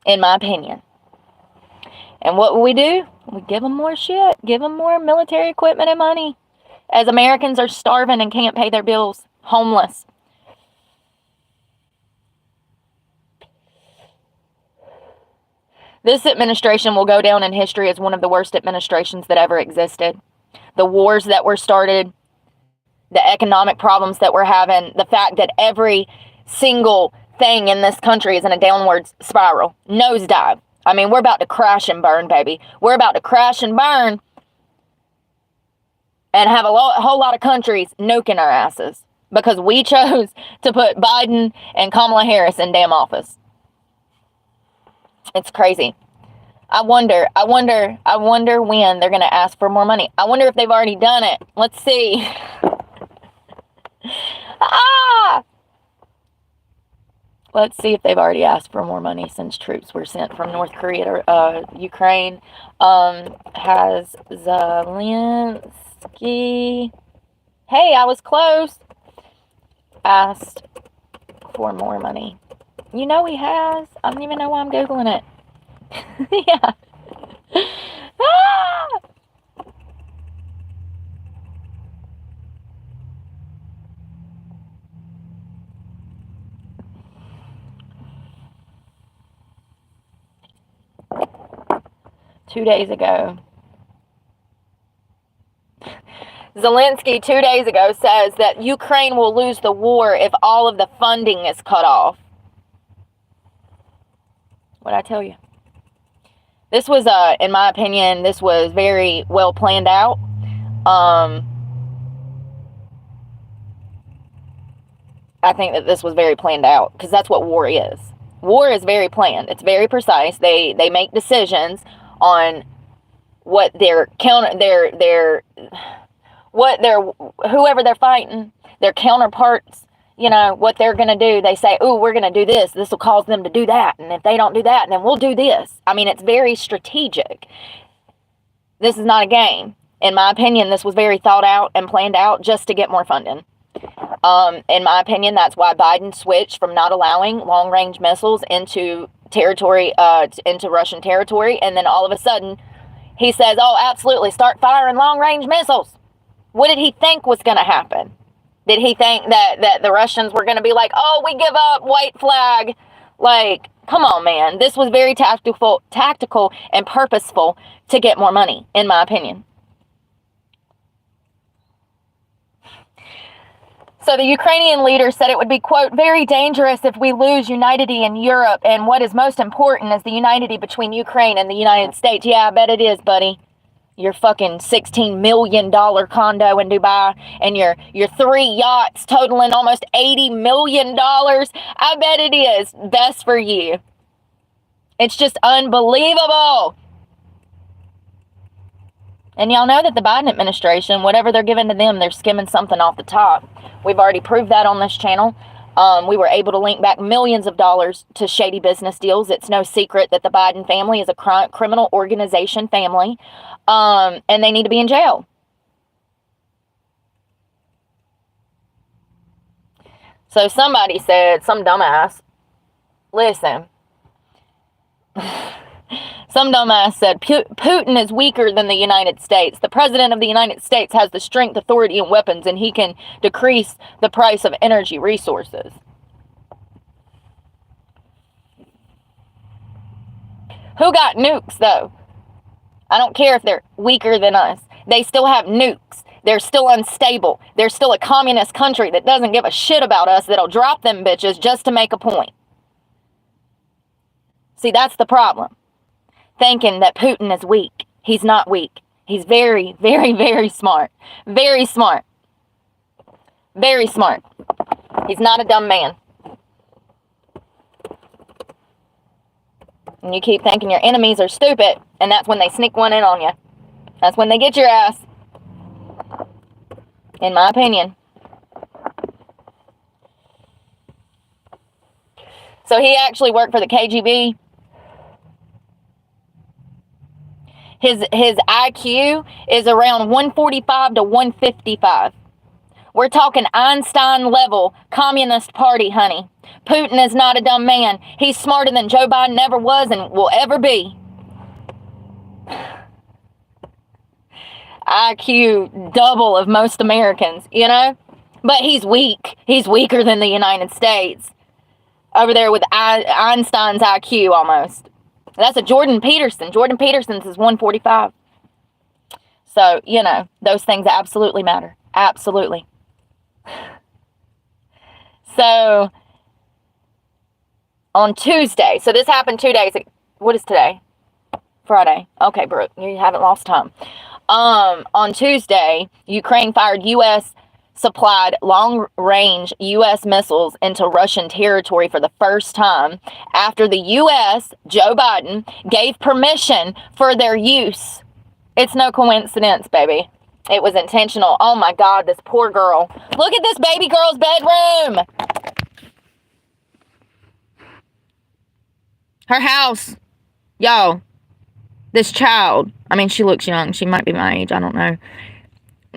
In my opinion. And what will we do? We give them more shit. Give them more military equipment and money. As Americans are starving and can't pay their bills. Homeless. This administration will go down in history as one of the worst administrations that ever existed. The wars that were started, the economic problems that we're having, the fact that every single thing in this country is in a downward spiral. Nosedive. I mean, we're about to crash and burn, baby. We're about to crash and burn. and have a whole lot of countries nuking our asses because we chose to put Biden and Kamala Harris in damn office. It's crazy. I wonder when they're going to ask for more money. I wonder if they've already done it. Let's see. Let's see if they've already asked for more money since troops were sent from North Korea to Ukraine. Has Zelensky... Hey, I was close. Asked for more money. You know he has. I don't even know why I'm Googling it. Yeah. 2 days ago. Zelensky 2 days ago says that Ukraine will lose the war if all of the funding is cut off. What'd I tell you? This was, in my opinion, this was very well planned out. I think that this was very planned out because that's what war is. War is very planned. It's very precise. They make decisions on what whoever they're fighting, their counterparts, what they're going to do. They say, "Ooh, we're going to do this. This will cause them to do that. And if they don't do that, then we'll do this." I mean, it's very strategic. This is not a game. In my opinion, this was very thought out and planned out just to get more funding. In my opinion, that's why Biden switched from not allowing long-range missiles into territory, into Russian territory. And then all of a sudden, he says, "Oh, absolutely, start firing long-range missiles." What did he think was going to happen? Did he think that the Russians were going to be like, "Oh, we give up, white flag"? Like, come on, man. This was very tactical and purposeful to get more money, in my opinion. So the Ukrainian leader said it would be, quote, "very dangerous if we lose unity in Europe. And what is most important is the unity between Ukraine and the United States." Yeah, I bet it is, buddy. Your fucking $16 million condo in Dubai and your 3 yachts totaling almost $80 million. I bet it is. Best for you. It's just unbelievable. And y'all know that the Biden administration, whatever they're giving to them, they're skimming something off the top. We've already proved that on this channel. We were able to link back millions of dollars to shady business deals. It's no secret that the Biden family is a criminal organization family. And they need to be in jail. So somebody said, some dumbass, listen, some dumbass said, Putin is weaker than the United States. The president of the United States has the strength, authority, and weapons, and he can decrease the price of energy resources. Who got nukes, though? I don't care if they're weaker than us. They still have nukes. They're still unstable. They're still a communist country that doesn't give a shit about us, that'll drop them bitches just to make a point. See, that's the problem. Thinking that Putin is weak. He's not weak. He's very, very, very smart. Very smart. Very smart. He's not a dumb man. And you keep thinking your enemies are stupid, and that's when they sneak one in on you. That's when they get your ass. In my opinion. So he actually worked for the KGB. His IQ is around 145 to 155. We're talking Einstein level Communist Party, honey. Putin is not a dumb man. He's smarter than Joe Biden ever was and will ever be. IQ double of most Americans, But he's weak. He's weaker than the United States. Over there with Einstein's IQ almost. That's a Jordan Peterson. Jordan Peterson's is 145. So, those things absolutely matter. Absolutely. So, on Tuesday, so this happened 2 days ago. What is today? Friday. Okay, Brooke, you haven't lost time. On Tuesday, Ukraine fired U.S. supplied long-range U.S. missiles into Russian territory for the first time after the U.S., Joe Biden, gave permission for their use. It's no coincidence, baby. It was intentional. Oh my God, this poor girl. Look at this baby girl's bedroom. Her house. Yo, this child. I mean, she looks young. She might be my age. I don't know.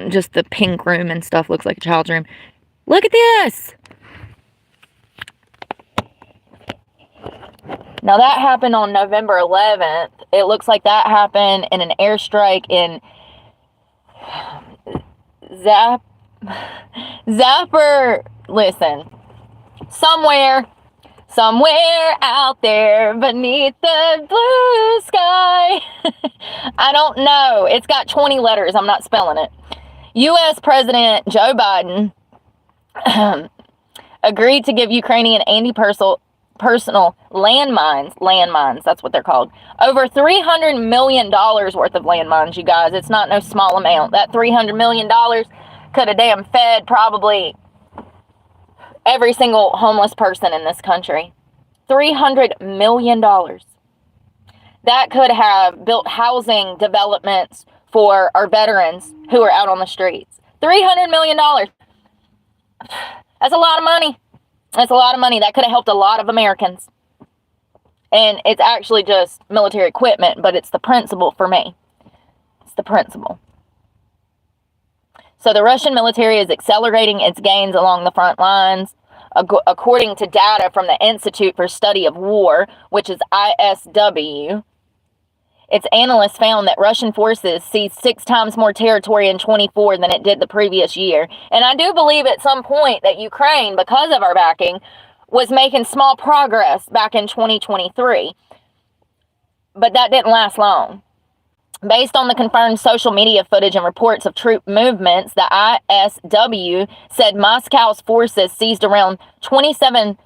Just the pink room and stuff looks like a child's room. Look at this. Now, that happened on November 11th. It looks like that happened in an airstrike in Zapper. Listen, somewhere out there beneath the blue sky. I don't know. It's got 20 letters. I'm not spelling it. U.S. President Joe Biden agreed to give Ukrainian anti-personal landmines, that's what they're called, over $300 million worth of landmines, you guys. It's not no small amount. That $300 million could have damn fed probably every single homeless person in this country. $300 million. That could have built housing developments for our veterans who are out on the streets. $300 million. That's a lot of money. That's a lot of money. That could have helped a lot of Americans. And it's actually just military equipment, but it's the principle for me. It's the principle. So the Russian military is accelerating its gains along the front lines. According to data from the Institute for Study of War, which is ISW, its analysts found that Russian forces seized 6 times more territory in 24 than it did the previous year. And I do believe at some point that Ukraine, because of our backing, was making small progress back in 2023. But that didn't last long. Based on the confirmed social media footage and reports of troop movements, the ISW said Moscow's forces seized around 27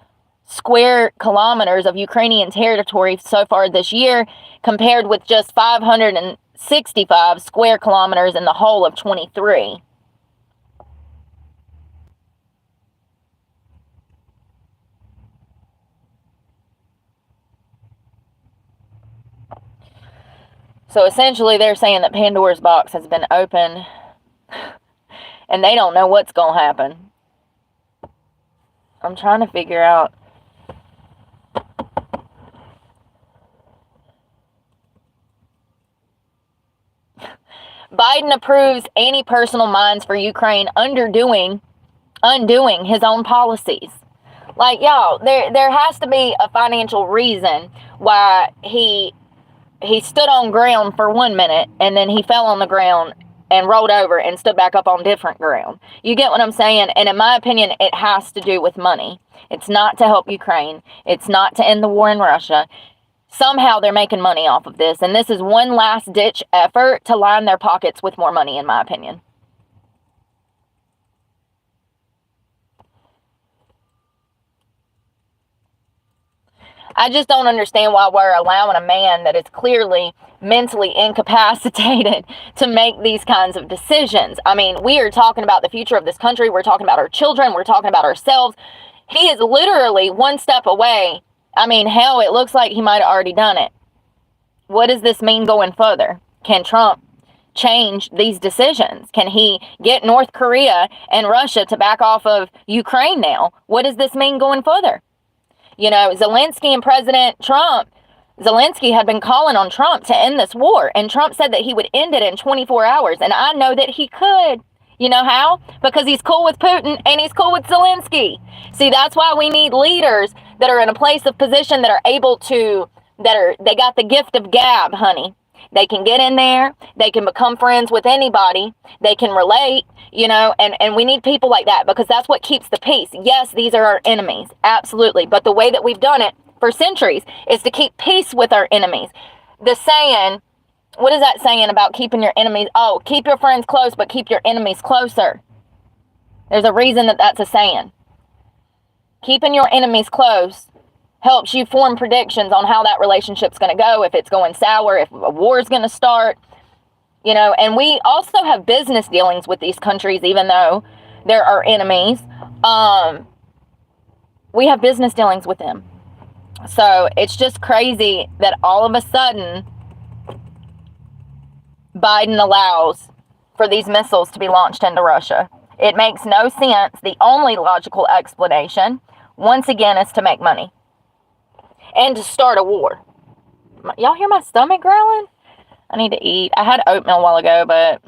square kilometers of Ukrainian territory so far this year, compared with just 565 square kilometers in the whole of 23. So essentially they're saying that Pandora's box has been opened and they don't know what's going to happen. I'm trying to figure out. Biden approves anti-personal mines for Ukraine, undoing his own policies. Like, y'all, there has to be a financial reason why he stood on ground for 1 minute and then he fell on the ground and rolled over and stood back up on different ground. You get what I'm saying? And in my opinion, it has to do with money. It's not to help Ukraine. It's not to end the war in Russia. Somehow they're making money off of this. And this is one last ditch effort to line their pockets with more money, in my opinion. I just don't understand why we're allowing a man that is clearly mentally incapacitated to make these kinds of decisions. I mean, we are talking about the future of this country. We're talking about our children. We're talking about ourselves. He is literally one step away. I mean, hell, it looks like he might have already done it. What does this mean going further? Can Trump change these decisions? Can he get North Korea and Russia to back off of Ukraine now? What does this mean going further? You know, Zelensky and President Trump, Zelensky had been calling on Trump to end this war. And Trump said that he would end it in 24 hours. And I know that he could. You know how? Because he's cool with Putin and he's cool with Zelensky. See, that's why we need leaders that are in a place of position that are able to, they got the gift of gab, honey. They can get in there. They can become friends with anybody. They can relate, you know, and we need people like that because that's what keeps the peace. Yes, these are our enemies. Absolutely. But the way that we've done it for centuries is to keep peace with our enemies. The saying, what is that saying about keeping your enemies? Oh, keep your friends close, but keep your enemies closer. There's a reason that that's a saying. Keeping your enemies close helps you form predictions on how that relationship's going to go, if it's going sour, if a war is going to start. you know, and we also have business dealings with these countries, even though they're our enemies. We have business dealings with them. So it's just crazy that all of a sudden Biden allows for these missiles to be launched into Russia. It makes no sense. The only logical explanation, once again, is to make money and to start a war. Y'all hear my stomach growling? I need to eat. I had oatmeal a while ago, but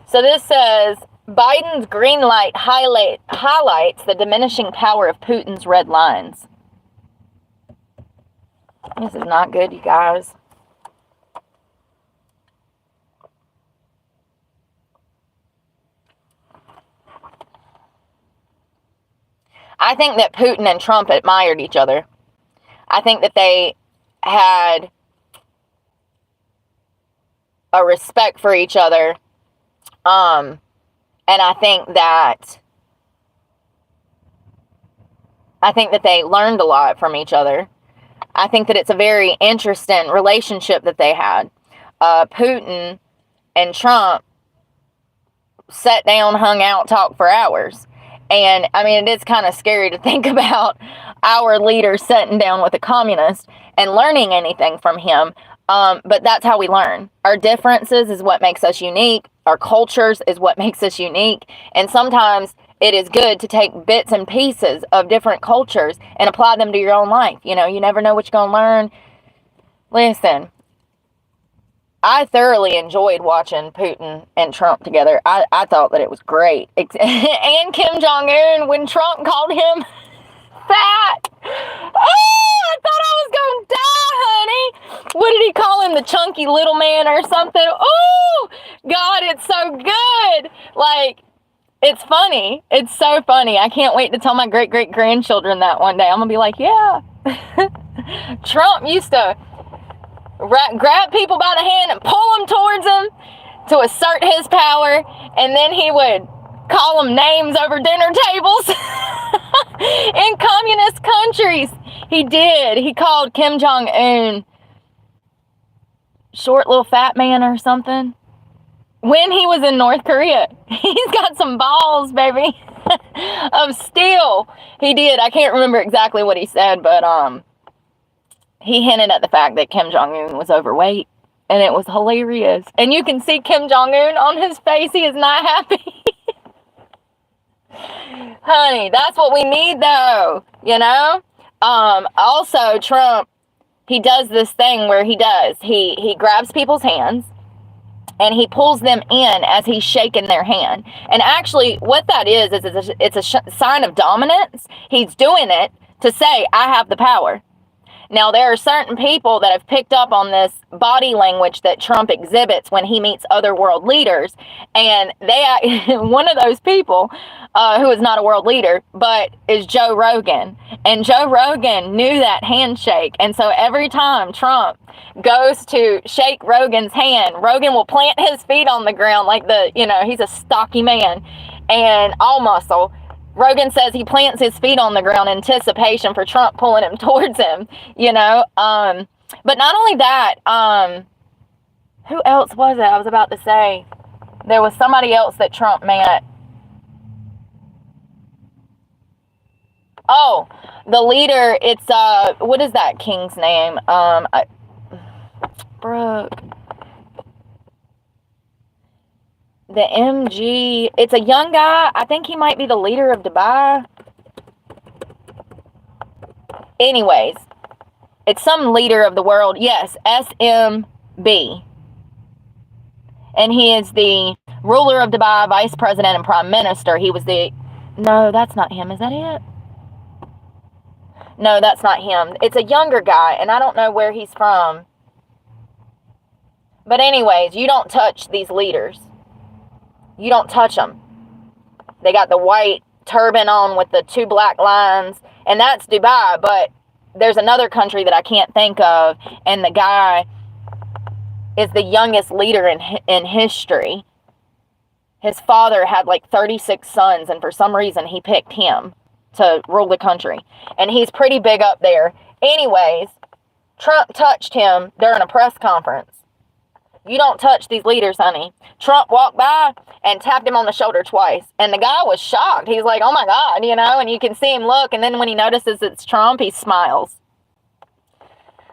so this says Biden's green light highlights the diminishing power of Putin's red lines. This is not good, you guys. I think that Putin and Trump admired each other. I think that they had a respect for each other. And I think that they learned a lot from each other. I think that it's a very interesting relationship that they had. Putin and Trump sat down, hung out, talked for hours. And, I mean, it is kind of scary to think about our leader sitting down with a communist and learning anything from him. But that's how we learn. Our differences is what makes us unique. Our cultures is what makes us unique. And sometimes it is good to take bits and pieces of different cultures and apply them to your own life. You know, you never know what you're going to learn. Listen, I thoroughly enjoyed watching Putin and Trump together. I thought that it was great. And Kim Jong-un, when Trump called him fat. Oh, I thought I was going to die, honey. What did he call him? The chunky little man or something? Oh, God, it's so good. Like, it's funny. It's so funny. I can't wait to tell my great-great-grandchildren that one day. I'm going to be like, yeah. Trump used to grab people by the hand and pull them towards him to assert his power. And then he would call them names over dinner tables. In communist countries, he did. He called Kim Jong-un short little fat man or something. When he was in North Korea, he's got some balls, baby, of steel. He did. I can't remember exactly what he said, but he hinted at the fact that Kim Jong-un was overweight, and it was hilarious. And you can see Kim Jong-un on his face. He is not happy. Honey, that's what we need, though, you know? Also, Trump, he does this thing where he grabs people's hands and he pulls them in as he's shaking their hand. And actually, what that is it's a sign of dominance. He's doing it to say, I have the power. Now, there are certain people that have picked up on this body language that Trump exhibits when he meets other world leaders. And one of those people, who is not a world leader, but is Joe Rogan. And Joe Rogan knew that handshake. And so every time Trump goes to shake Rogan's hand, Rogan will plant his feet on the ground like he's a stocky man and all muscle. Rogan says he plants his feet on the ground in anticipation for Trump pulling him towards him, you know. But not only that, who else was it? I was about to say, there was somebody else that Trump met. Oh, the leader, it's, what is that king's name? Brooke. The MG, it's a young guy. I think he might be the leader of Dubai. Anyways, it's some leader of the world. Yes, SMB. And he is the ruler of Dubai, vice president, and prime minister. He was no, that's not him. Is that it? No, that's not him. It's a younger guy, and I don't know where he's from. But anyways, you don't touch these leaders. You don't touch them. They got the white turban on with the 2 black lines, and that's Dubai, but there's another country that I can't think of, and the guy is the youngest leader in history. His father had like 36 sons, and for some reason he picked him. to rule the country. And he's pretty big up there. Anyways, Trump touched him during a press conference. You don't touch these leaders, honey. Trump walked by and tapped him on the shoulder twice. And the guy was shocked. He's like, oh my God, you know, and you can see him look. And then when he notices it's Trump, he smiles.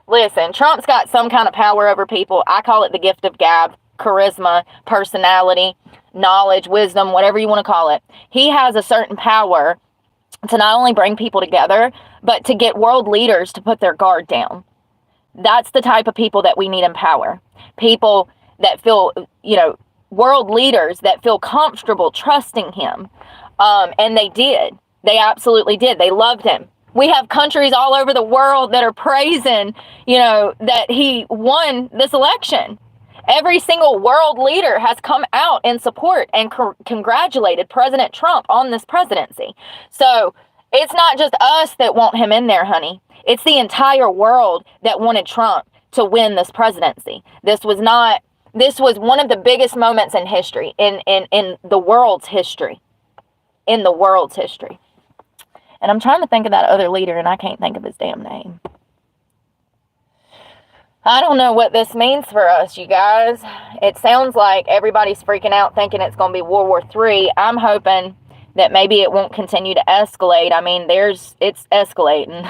Listen, Trump's got some kind of power over people. I call it the gift of gab, charisma, personality, knowledge, wisdom, whatever you want to call it. He has a certain power to not only bring people together, but to get world leaders to put their guard down. That's the type of people that we need in power. People that feel, you know, world leaders that feel comfortable trusting him. And they did. They absolutely did. They loved him. We have countries all over the world that are praising, you know, that he won this election. Every single world leader has come out in support and congratulated President Trump on this presidency. So it's not just us that want him in there, honey. It's the entire world that wanted Trump to win this presidency. This was one of the biggest moments in history, in the world's history. In the world's history. And I'm trying to think of that other leader, and I can't think of his damn name. I don't know what this means for us, you guys. It sounds like everybody's freaking out thinking it's going to be World War III. I'm hoping that maybe it won't continue to escalate. I mean, it's escalating.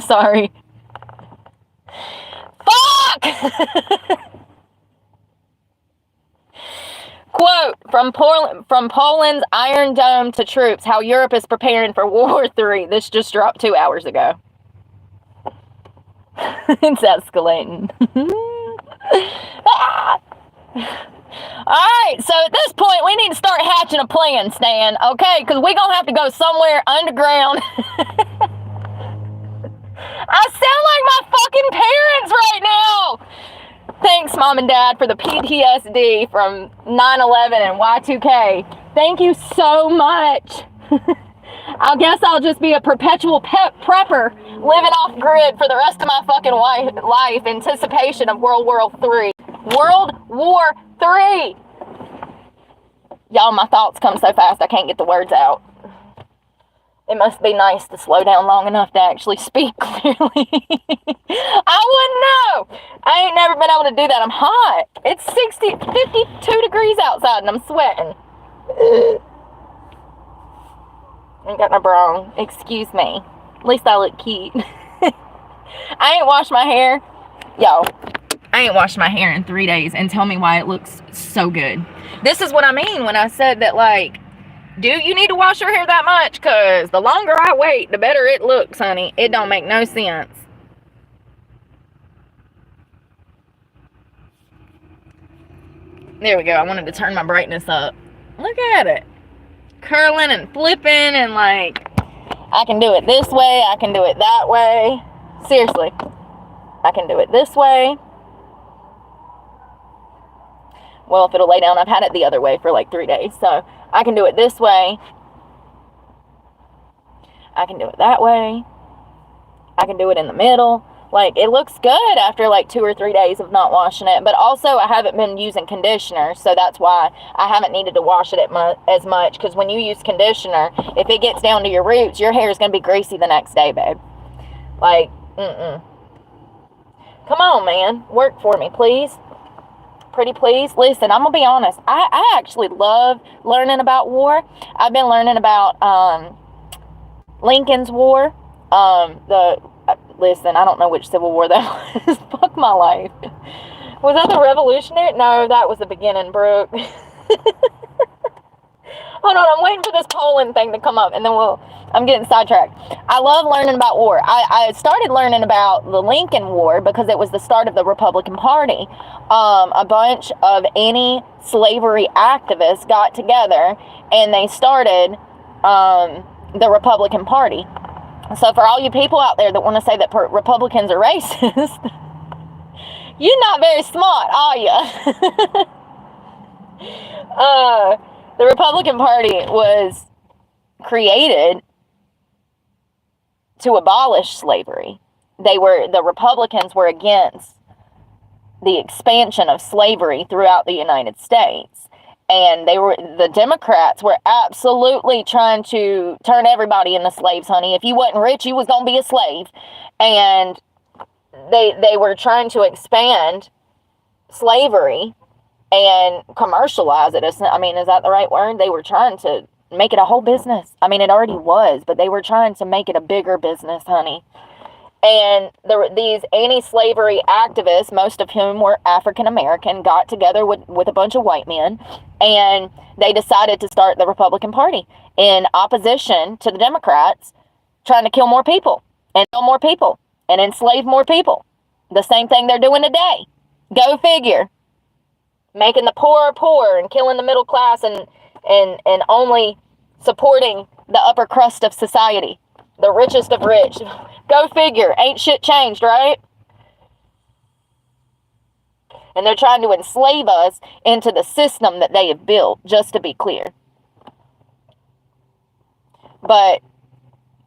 Sorry. Fuck! Quote, from Poland's Iron Dome to troops, how Europe is preparing for World War III. This just dropped 2 hours ago. It's escalating. Ah! Alright, so at this point, we need to start hatching a plan, Stan, okay? Because we're going to have to go somewhere underground. I sound like my fucking parents right now! Thanks, Mom and Dad, for the PTSD from 9/11 and Y2K. Thank you so much. I guess I'll just be a perpetual prepper living off grid for the rest of my fucking life, anticipation of World War III. World War III! Y'all, my thoughts come so fast I can't get the words out. It must be nice to slow down long enough to actually speak clearly. I wouldn't know. I ain't never been able to do that. I'm hot. It's 52 degrees outside and I'm sweating. Ain't got no bra on. Excuse me. At least I look cute. I ain't washed my hair. Yo, I ain't washed my hair in 3 days, and tell me why it looks so good. This is what I mean when I said that, like, do you need to wash your hair that much? Because the longer I wait, the better it looks, honey. It don't make no sense. There we go. I wanted to turn my brightness up. Look at it. Curling and flipping and, like, I can do it this way. I can do it that way. Seriously. I can do it this way. Well, if it'll lay down, I've had it the other way for like 3 days. So I can do it this way. I can do it that way. I can do it in the middle. Like, it looks good after like 2 or 3 days of not washing it. But also, I haven't been using conditioner. So that's why I haven't needed to wash it as much. Because when you use conditioner, if it gets down to your roots, your hair is going to be greasy the next day, babe. Like, Come on, man. Work for me, please. Pretty please. Listen, I'm going to be honest. I actually love learning about war. I've been learning about Lincoln's War. Listen, I don't know which Civil War that was. Fuck my life. Was that the Revolutionary? No, that was the beginning, Brooke. Hold on, I'm waiting for this Poland thing to come up, and then I'm getting sidetracked. I love learning about war. I started learning about the Lincoln War because it was the start of the Republican Party. A bunch of anti-slavery activists got together, and they started the Republican Party. So for all you people out there that want to say that Republicans are racist, you're not very smart, are you? The Republican Party was created to abolish slavery. The Republicans were against the expansion of slavery throughout the United States. And the Democrats were absolutely trying to turn everybody into slaves, honey. If you wasn't rich, you was going to be a slave. And they were trying to expand slavery and commercialize it. I mean, is that the right word? They were trying to make it a whole business. I mean, it already was, but they were trying to make it a bigger business, honey. And these anti-slavery activists, most of whom were African-American, got together with a bunch of white men, and they decided to start the Republican Party in opposition to the Democrats, trying to kill more people, and kill more people, and enslave more people. The same thing they're doing today. Go figure. Making the poor poor and killing the middle class and only supporting the upper crust of society. The richest of rich. Go figure. Ain't shit changed, right? And they're trying to enslave us into the system that they have built, just to be clear. But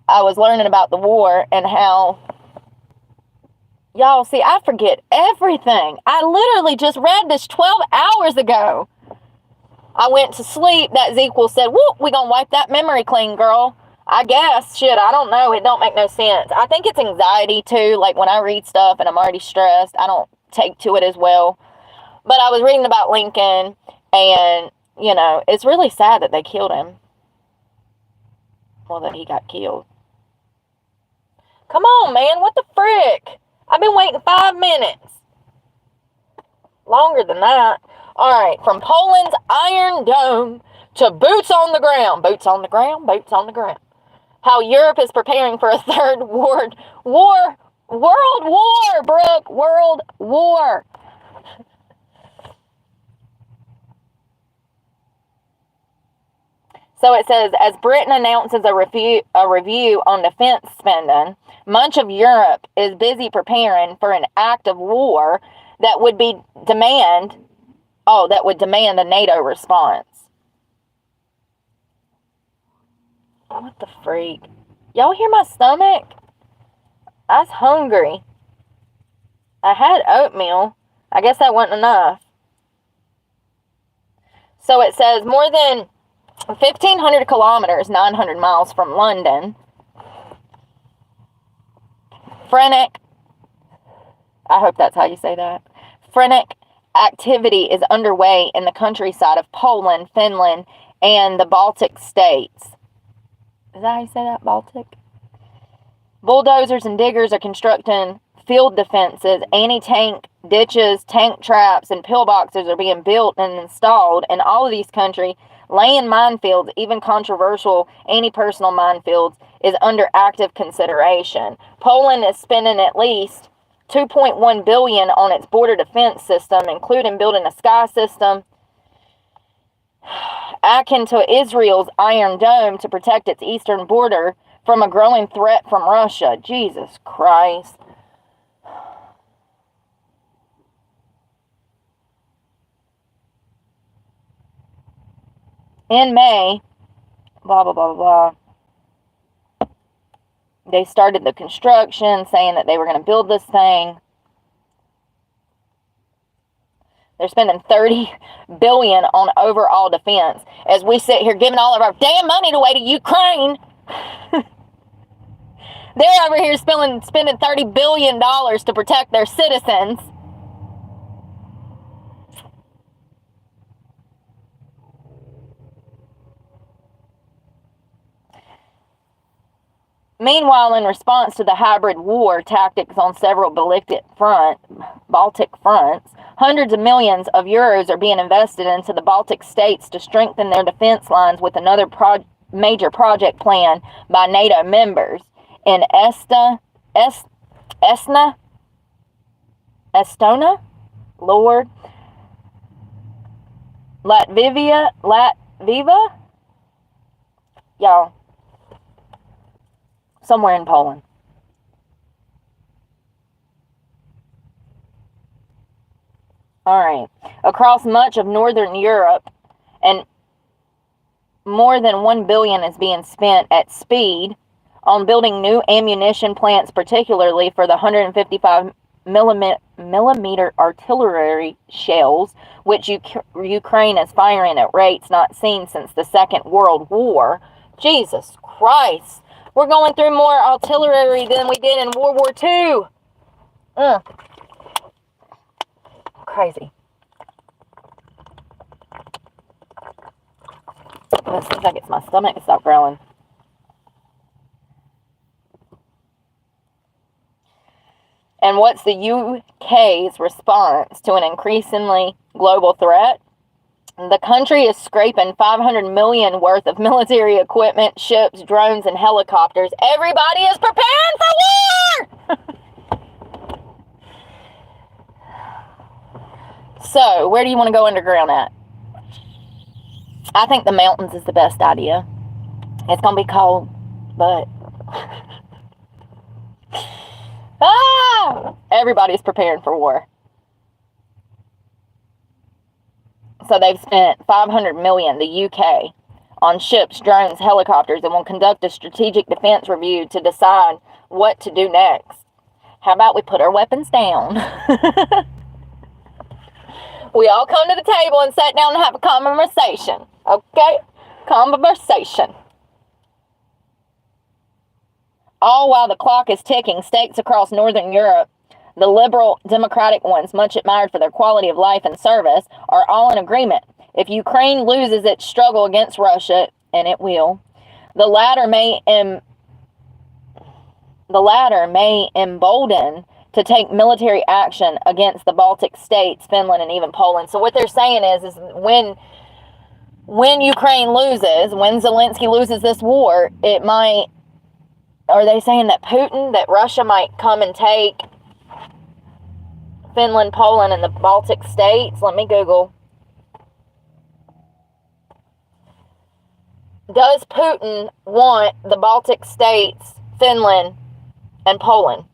I was learning about the war and how... Y'all, see, I forget everything. I literally just read this 12 hours ago. I went to sleep. That Zequel said, whoop, we gonna wipe that memory clean, girl. I guess, shit, I don't know. It don't make no sense. I think it's anxiety, too. Like, when I read stuff and I'm already stressed, I don't take to it as well. But I was reading about Lincoln, and, you know, it's really sad that they killed him. Well, that he got killed. Come on, man. What the frick? I've been waiting 5 minutes. Longer than that. All right, from Poland's Iron Dome to boots on the ground. Boots on the ground, boots on the ground. How Europe is preparing for a third world war, Brooke, world war. So it says, as Britain announces a review on defense spending, much of Europe is busy preparing for an act of war that would demand a NATO response. What the freak? Y'all hear my stomach? I was hungry. I had oatmeal. I guess that wasn't enough. So it says more than 1,500 kilometers, 900 miles from London, frenetic, I hope that's how you say that, frenetic activity is underway in the countryside of Poland, Finland, and the Baltic states. Is that how you say that, Baltic? Bulldozers and diggers are constructing field defenses, anti-tank ditches, tank traps, and pillboxes are being built and installed in all of these countries. Laying minefields, even controversial anti-personal minefields, is under active consideration. Poland is spending at least $2.1 billion on its border defense system, including building a sky system akin to Israel's Iron Dome to protect its eastern border from a growing threat from Russia. Jesus Christ. In May, blah, blah, blah, blah, they started the construction, saying that they were going to build this thing. They're spending $30 billion on overall defense. As we sit here giving all of our damn money away to Ukraine, they're over here spending $30 billion to protect their citizens. Meanwhile, in response to the hybrid war tactics on several Baltic fronts, hundreds of millions of euros are being invested into the Baltic states to strengthen their defense lines, with another major project plan by NATO members in Estonia, Lord, Latvia, y'all. Somewhere in Poland. All right. Across much of Northern Europe, and more than $1 billion is being spent at speed on building new ammunition plants, particularly for the 155 millimeter artillery shells, which Ukraine is firing at rates not seen since the Second World War. Jesus Christ. We're going through more artillery than we did in World War II. Crazy. Let's see if that gets my stomach to stop growling. And what's the UK's response to an increasingly global threat? The country is scraping $500 million worth of military equipment, ships, drones, and helicopters. Everybody is preparing for war! So, where do you want to go underground at? I think the mountains is the best idea. It's going to be cold, but... everybody's preparing for war. So they've spent $500 million, the UK, on ships, drones, helicopters, and will conduct a strategic defense review to decide what to do next. How about we put our weapons down? We all come to the table and sit down and have a conversation. Okay? Conversation. All while the clock is ticking, states across Northern Europe, the liberal democratic ones, much admired for their quality of life and service, are all in agreement. If Ukraine loses its struggle against Russia, and it will, the latter may embolden to take military action against the Baltic states, Finland, and even Poland. So what they're saying is when Ukraine loses, when Zelensky loses this war, it might... Are they saying that Russia might come and take Finland, Poland, and the Baltic states? Let me Google. Does Putin want the Baltic states, Finland, and Poland?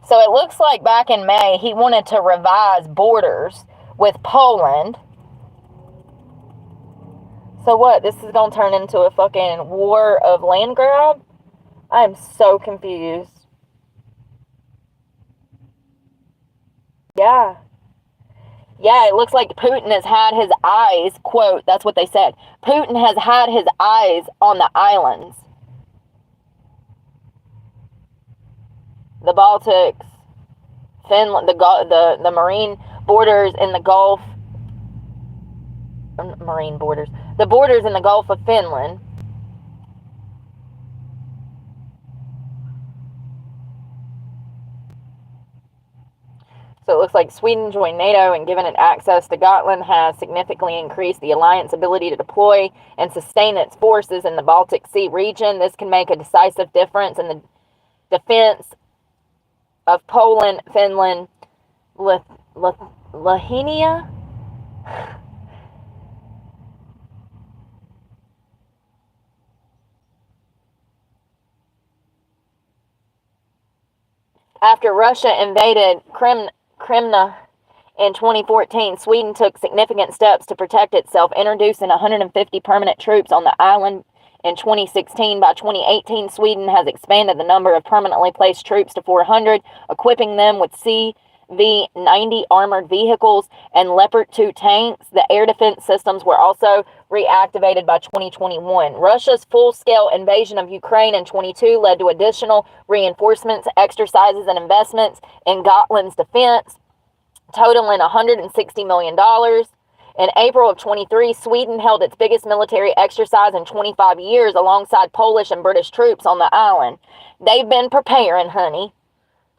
So it looks like back in May, he wanted to revise borders with Poland. So what? This is going to turn into a fucking war of land grab? I am so confused. Yeah. Yeah, it looks like Putin has had his eyes, quote, that's what they said. Putin has had his eyes on the islands. The Baltics, Finland, the marine borders in the Gulf, the borders in the Gulf of Finland. So it looks like Sweden joined NATO, and given it access to Gotland, has significantly increased the alliance ability to deploy and sustain its forces in the Baltic Sea region. This can make a decisive difference in the defense of Poland, Finland, Lithuania. After Russia invaded Crimea in 2014, Sweden took significant steps to protect itself, introducing 150 permanent troops on the island in 2016. By 2018, Sweden has expanded the number of permanently placed troops to 400, equipping them with CV-90 armored vehicles and Leopard 2 tanks. The air defense systems were also reactivated by 2021. Russia's full-scale invasion of Ukraine in 2022 led to additional reinforcements, exercises, and investments in Gotland's defense, totaling $160 million. In April of 23, Sweden held its biggest military exercise in 25 years alongside Polish and British troops on the island. They've been preparing, honey,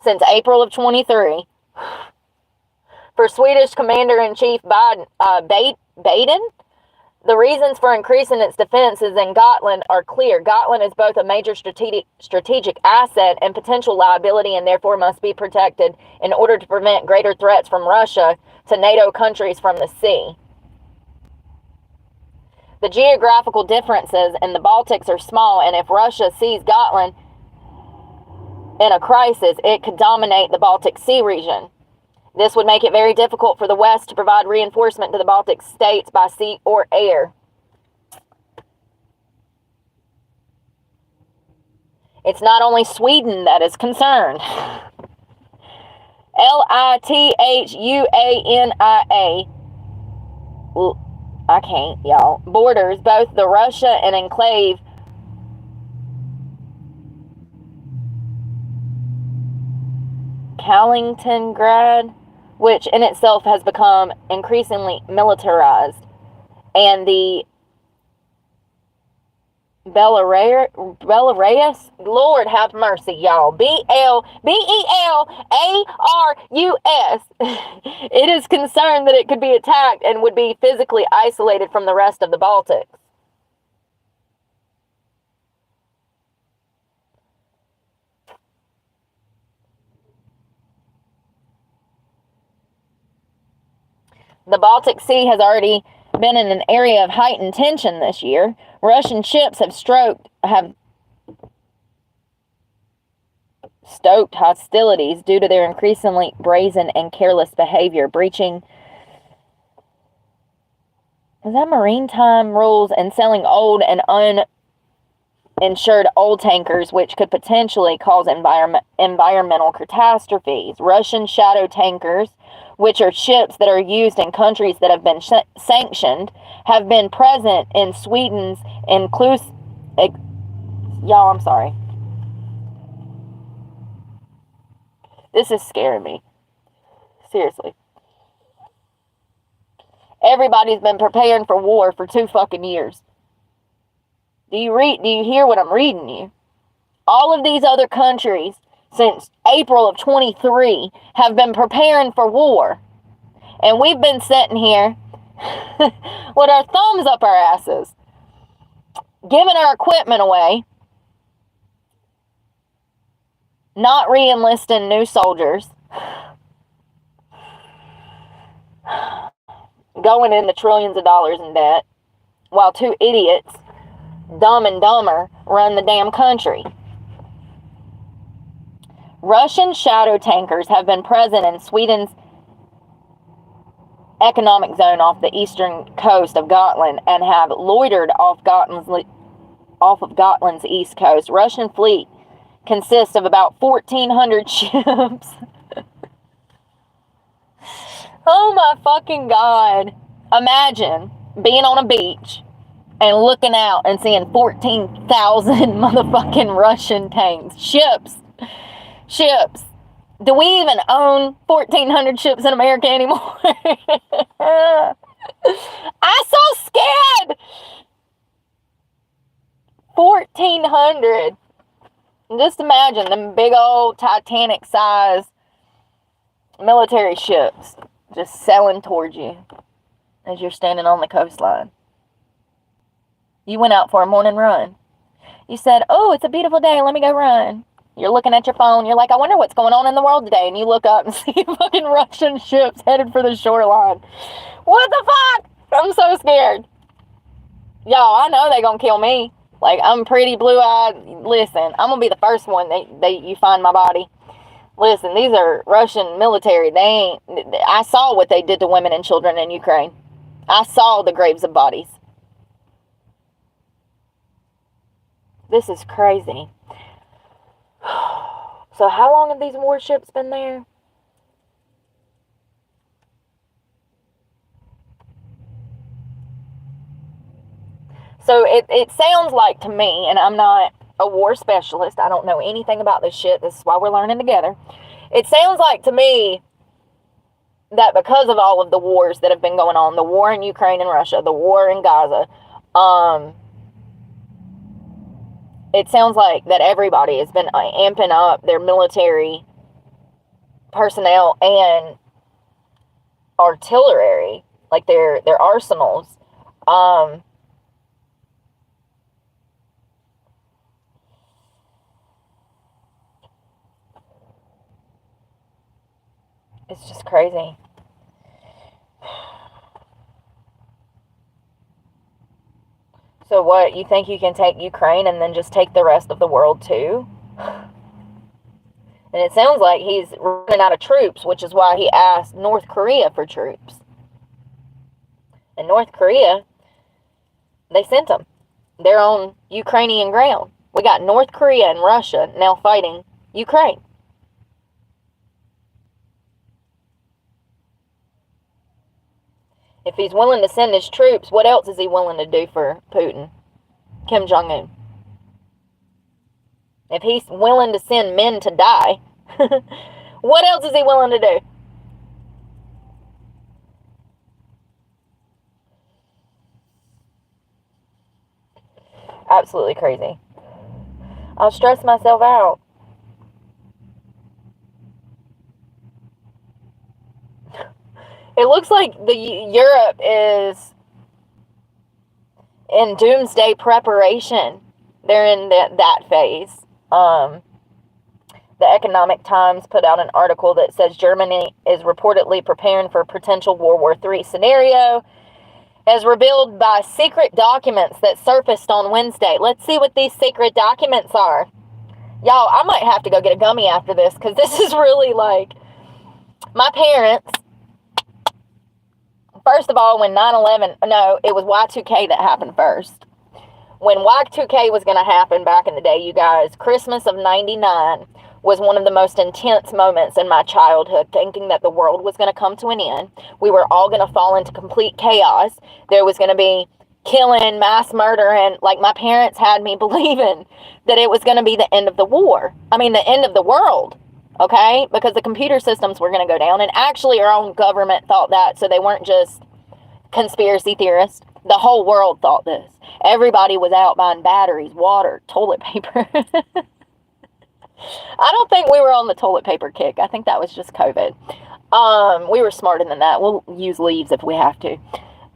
since April of 23. For Swedish Commander-in-Chief Baden, the reasons for increasing its defenses in Gotland are clear. Gotland is both a major strategic asset and potential liability, and therefore must be protected in order to prevent greater threats from Russia to NATO countries from the sea. The geographical differences in the Baltics are small, and if Russia sees Gotland in a crisis, it could dominate the Baltic Sea region. This would make it very difficult for the West to provide reinforcement to the Baltic states by sea or air. It's not only Sweden that is concerned. Lithuania, I can't, y'all, borders both the Russia and enclave Kaliningrad, which in itself has become increasingly militarized, and the Belarus, Lord have mercy, y'all, Belarus, it is concerned that it could be attacked and would be physically isolated from the rest of the Baltics. The Baltic Sea has already been in an area of heightened tension this year. Russian ships have stoked hostilities due to their increasingly brazen and careless behavior, breaching maritime rules and selling old and uninsured oil tankers, which could potentially cause environmental catastrophes. Russian shadow tankers, which are ships that are used in countries that have been sanctioned, have been present in Sweden's y'all, I'm sorry. This is scaring me. Seriously. Everybody's been preparing for war for 2 fucking years. Do you hear what I'm reading you? All of these other countries since April of 23 have been preparing for war. And we've been sitting here with our thumbs up our asses, giving our equipment away, not re-enlisting new soldiers, going into trillions of dollars in debt, while 2 idiots, dumb and dumber, run the damn country. Russian shadow tankers have been present in Sweden's economic zone off the eastern coast of Gotland and have loitered off of Gotland's east coast. Russian fleet consists of about 1,400 ships. Oh my fucking God. Imagine being on a beach and looking out and seeing 14,000 motherfucking Russian tanks. Ships. Do we even own 1,400 ships in America anymore? I'm so scared. 1,400. Just imagine them big old Titanic size military ships just sailing towards you as you're standing on the coastline. You went out for a morning run. You said, oh, it's a beautiful day, let me go run. You're looking at your phone, you're like, I wonder what's going on in the world today, and you look up and see fucking Russian ships headed for the shoreline. What the fuck? I'm so scared. Y'all, I know they gonna kill me. Like, I'm pretty blue-eyed. Listen, I'm gonna be the first one you find my body. Listen, these are Russian military. I saw what they did to women and children in Ukraine. I saw the graves of bodies. This is crazy. So how long have these warships been there? So it sounds like to me, and I'm not a war specialist, I don't know anything about this shit, this is why we're learning together. It sounds like to me that because of all of the wars that have been going on, the war in Ukraine and Russia, the war in Gaza, it sounds like that everybody has been amping up their military personnel and artillery, like their arsenals. It's just crazy. So what, you think you can take Ukraine and then just take the rest of the world too? And it sounds like he's running out of troops, which is why he asked North Korea for troops. And North Korea, they sent them. They're on Ukrainian ground. We got North Korea and Russia now fighting Ukraine. If he's willing to send his troops, what else is he willing to do for Putin? Kim Jong-un. If he's willing to send men to die, what else is he willing to do? Absolutely crazy. I'll stress myself out. It looks like Europe is in doomsday preparation. They're in that phase. The Economic Times put out an article that says Germany is reportedly preparing for a potential World War III scenario, as revealed by secret documents that surfaced on Wednesday. Let's see what these secret documents are. Y'all, I might have to go get a gummy after this, because this is really like... My parents... First of all, when 9/11... No, it was Y2K that happened first. When Y2K was going to happen back in the day, you guys, Christmas of 99 was one of the most intense moments in my childhood, thinking that the world was going to come to an end. We were all going to fall into complete chaos. There was going to be killing, mass murder, and like my parents had me believing that it was going to be the end of the war. I mean, the end of the world, okay? Because the computer systems were going to go down, and actually our own government thought that, so they weren't just conspiracy theorists. The whole world thought this. Everybody was out buying batteries, water, toilet paper. I don't think we were on the toilet paper kick. I think that was just COVID. We were smarter than that. We'll use leaves if we have to.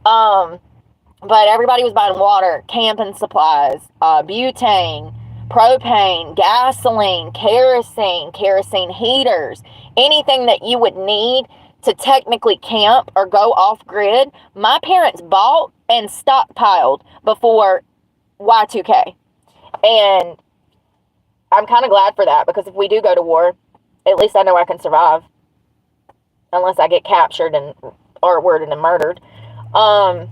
But everybody was buying water, camping supplies, butane, propane, gasoline, kerosene heaters, anything that you would need to technically camp or go off grid. My parents bought and stockpiled before Y2K. And I'm kind of glad for that, because if we do go to war, at least I know I can survive. Unless I get captured and R-worded and murdered. I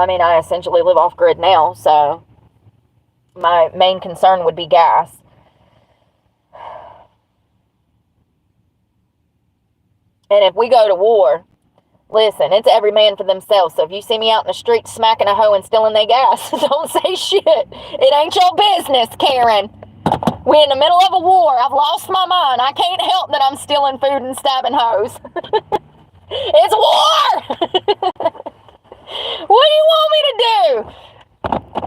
mean, I essentially live off grid now, so my main concern would be gas. And if we go to war, listen, it's every man for themselves. So if you see me out in the street smacking a hoe and stealing their gas, don't say shit. It ain't your business, Karen. We're in the middle of a war. I've lost my mind. I can't help that I'm stealing food and stabbing hoes. It's war! What do you want me to do?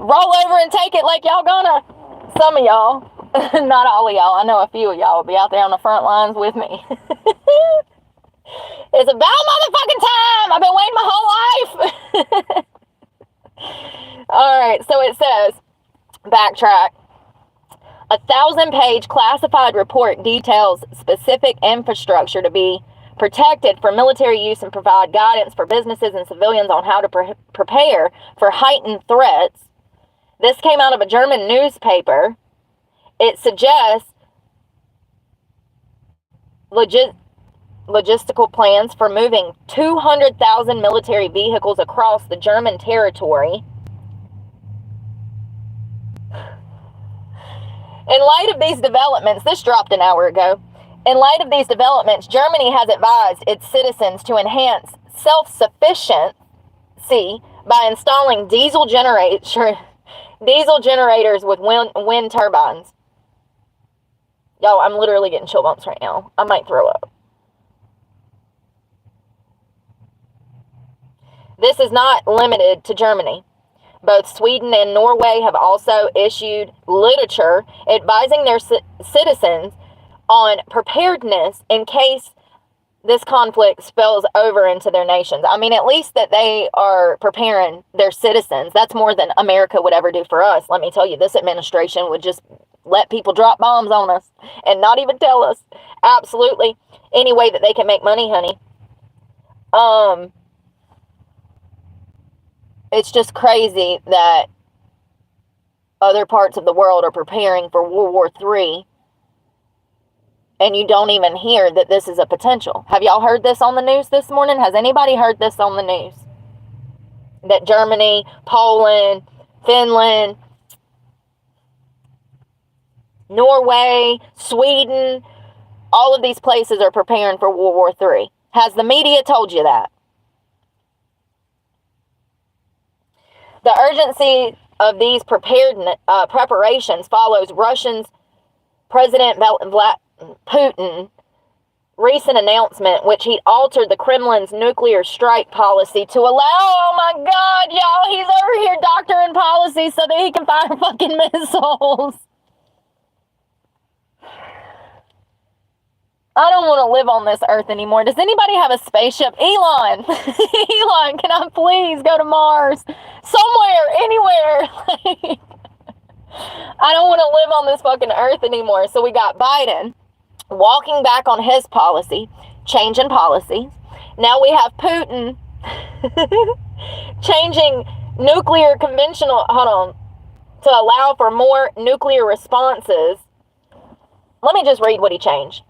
Roll over and take it like y'all gonna? Some of y'all. Not all of y'all. I know a few of y'all will be out there on the front lines with me. It's about motherfucking time. I've been waiting my whole life. Alright, so it says, backtrack. A 1,000-page classified report details specific infrastructure to be protected for military use and provide guidance for businesses and civilians on how to prepare for heightened threats. This came out of a German newspaper. It suggests logistical plans for moving 200,000 military vehicles across the German territory. In light of these developments, this dropped an hour ago. In light of these developments, Germany has advised its citizens to enhance self-sufficiency by installing diesel generators with wind turbines. Yo, I'm literally getting chill bumps right now. I might throw up. This is not limited to Germany. Both Sweden and Norway have also issued literature advising their citizens on preparedness in case this conflict spills over into their nations. I mean, at least that they are preparing their citizens. That's more than America would ever do for us. Let me tell you, this administration would just let people drop bombs on us and not even tell us. Absolutely. Any way that they can make money, honey. It's just crazy that other parts of the world are preparing for World War III, and you don't even hear that this is a potential. Have y'all heard this on the news this morning? Has anybody heard this on the news? That Germany, Poland, Finland, Norway, Sweden, all of these places are preparing for World War III. Has the media told you that? The urgency of these preparations follows Russian President Putin recent announcement, which he altered the Kremlin's nuclear strike policy to allow, oh my God, y'all, he's over here doctoring policy so that he can fire fucking missiles. I don't want to live on this earth anymore. Does anybody have a spaceship? Elon, Elon, can I please go to Mars? Somewhere, anywhere. I don't want to live on this fucking earth anymore. So we got Biden walking back on his policy, changing policies. Now we have Putin changing nuclear conventional, to allow for more nuclear responses. Let me just read what he changed.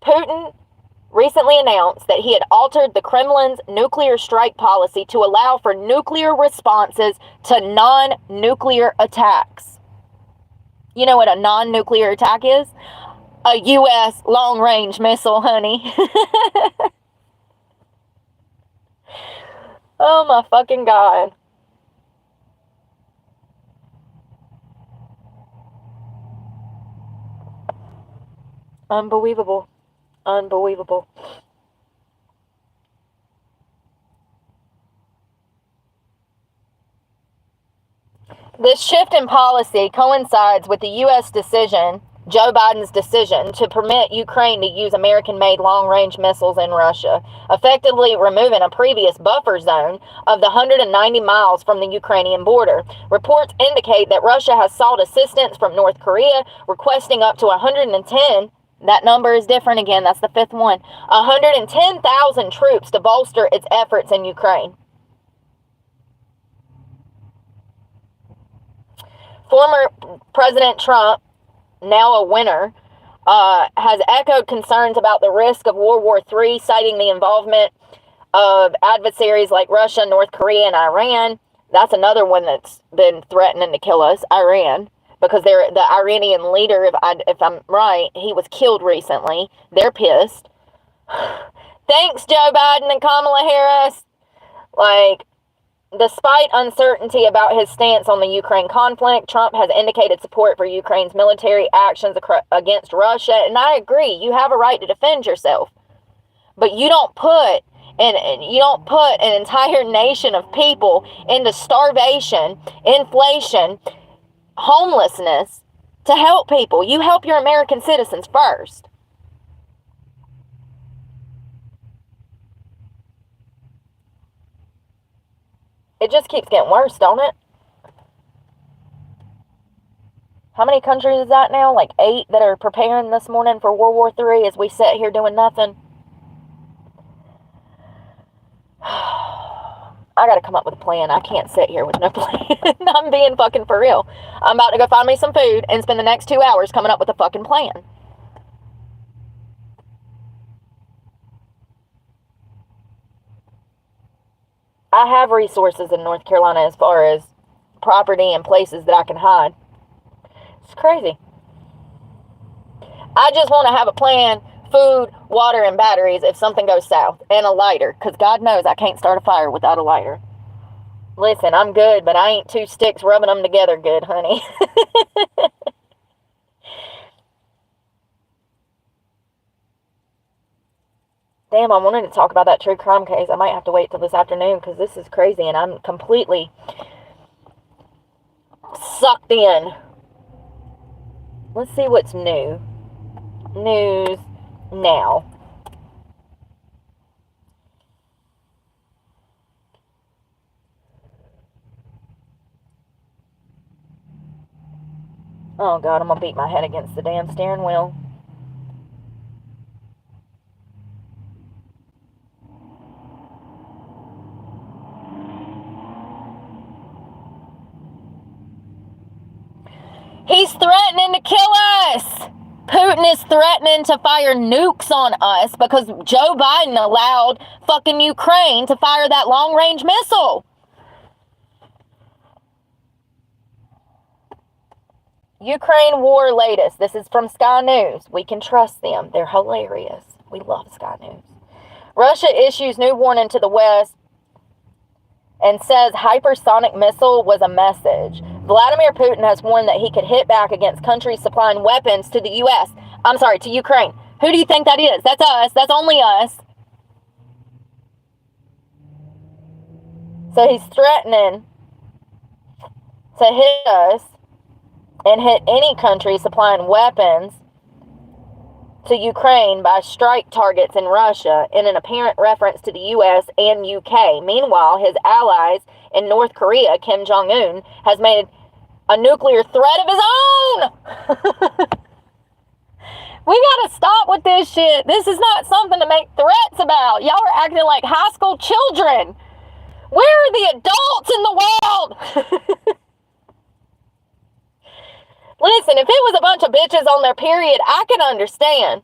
Putin recently announced that he had altered the Kremlin's nuclear strike policy to allow for nuclear responses to non-nuclear attacks. You know what a non-nuclear attack is? A U.S. long-range missile, honey. Oh my fucking God. Unbelievable. Unbelievable. This shift in policy coincides with the U.S. decision, Joe Biden's decision, to permit Ukraine to use American-made long-range missiles in Russia, effectively removing a previous buffer zone of the 190 miles from the Ukrainian border. Reports indicate that Russia has sought assistance from North Korea, requesting up to 110. That number is different again. That's the fifth one. 110,000 troops to bolster its efforts in Ukraine. Former President Trump, now a winner, has echoed concerns about the risk of World War III, citing the involvement of adversaries like Russia, North Korea, and Iran. That's another one that's been threatening to kill us, Iran. Because the Iranian leader, if I'm right, he was killed recently. They're pissed. Thanks, Joe Biden and Kamala Harris. Like, despite uncertainty about his stance on the Ukraine conflict, Trump has indicated support for Ukraine's military actions against Russia. And I agree, you have a right to defend yourself. But you don't put an entire nation of people into starvation, inflation, homelessness to help people. You help your American citizens first. It just keeps getting worse, don't it? How many countries is that now? Like 8 that are preparing this morning for World War III as we sit here doing nothing? I gotta come up with a plan. I can't sit here with no plan. I'm being fucking for real. I'm about to go find me some food and spend the next 2 hours coming up with a fucking plan. I have resources in North Carolina as far as property and places that I can hide. It's crazy. I just want to have a plan, food, water, and batteries if something goes south, and a lighter, because God knows I can't start a fire without a lighter. Listen, I'm good, but I ain't 2 sticks rubbing them together good, honey. Damn, I wanted to talk about that true crime case. I might have to wait till this afternoon because this is crazy and I'm completely sucked in. Let's see what's new. News now. Oh God, I'm gonna beat my head against the damn steering wheel. He's threatening to kill us. Putin is threatening to fire nukes on us because Joe Biden allowed fucking Ukraine to fire that long-range missile. Ukraine war latest. This is from Sky News. We can trust them. They're hilarious. We love Sky News. Russia issues new warning to the West and says hypersonic missile was a message. Vladimir Putin has warned that he could hit back against countries supplying weapons to the U.S. I'm sorry, to Ukraine. Who do you think that is? That's us. That's only us. So he's threatening to hit us and hit any country supplying weapons to Ukraine by strike targets in Russia in an apparent reference to the U.S. and U.K. Meanwhile, his allies in North Korea, Kim Jong-un, has made a nuclear threat of his own. We gotta stop with this shit. This is not something to make threats about. Y'all are acting like high school children. Where are the adults in the world? Listen, if it was a bunch of bitches on their period, I can understand.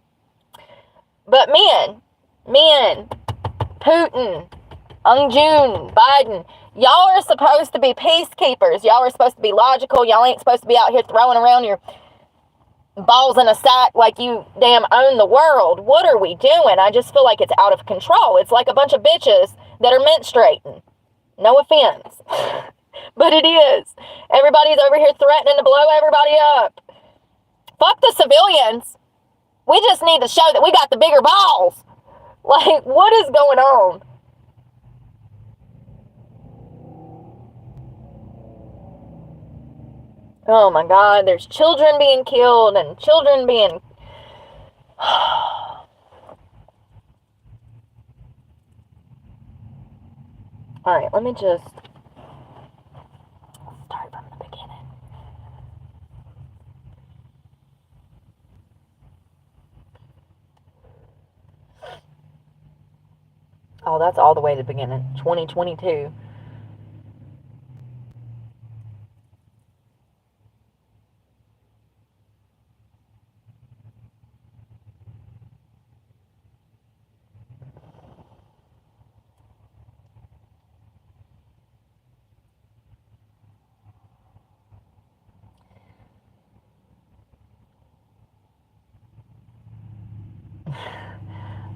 But men, Putin, Jun, Biden, y'all are supposed to be peacekeepers. Y'all are supposed to be logical. Y'all ain't supposed to be out here throwing around your balls in a sack like you damn own the world. What are we doing? I just feel like it's out of control. It's like a bunch of bitches that are menstruating. No offense. But it is. Everybody's over here threatening to blow everybody up. Fuck the civilians. We just need to show that we got the bigger balls. Like, what is going on? Oh my God, there's children being killed and children being... Alright, let me just start from the beginning. Oh, that's all the way to the beginning. 2022.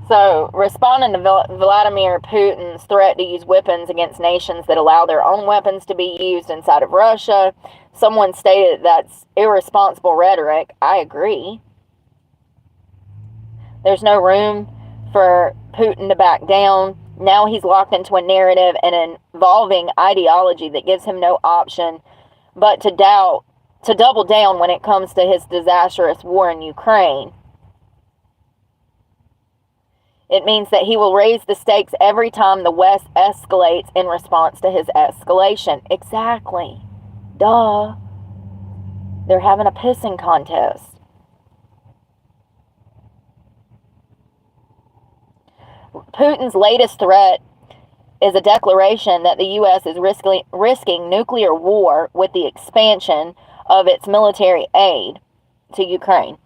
So, responding to Vladimir Putin's threat to use weapons against nations that allow their own weapons to be used inside of Russia, someone stated that's irresponsible rhetoric. I agree. There's no room for Putin to back down. Now he's locked into a narrative and an evolving ideology that gives him no option but to double down when it comes to his disastrous war in Ukraine. It means that he will raise the stakes every time the West escalates in response to his escalation. Exactly. Duh. They're having a pissing contest. Putin's latest threat is a declaration that the U.S. is risking nuclear war with the expansion of its military aid to Ukraine.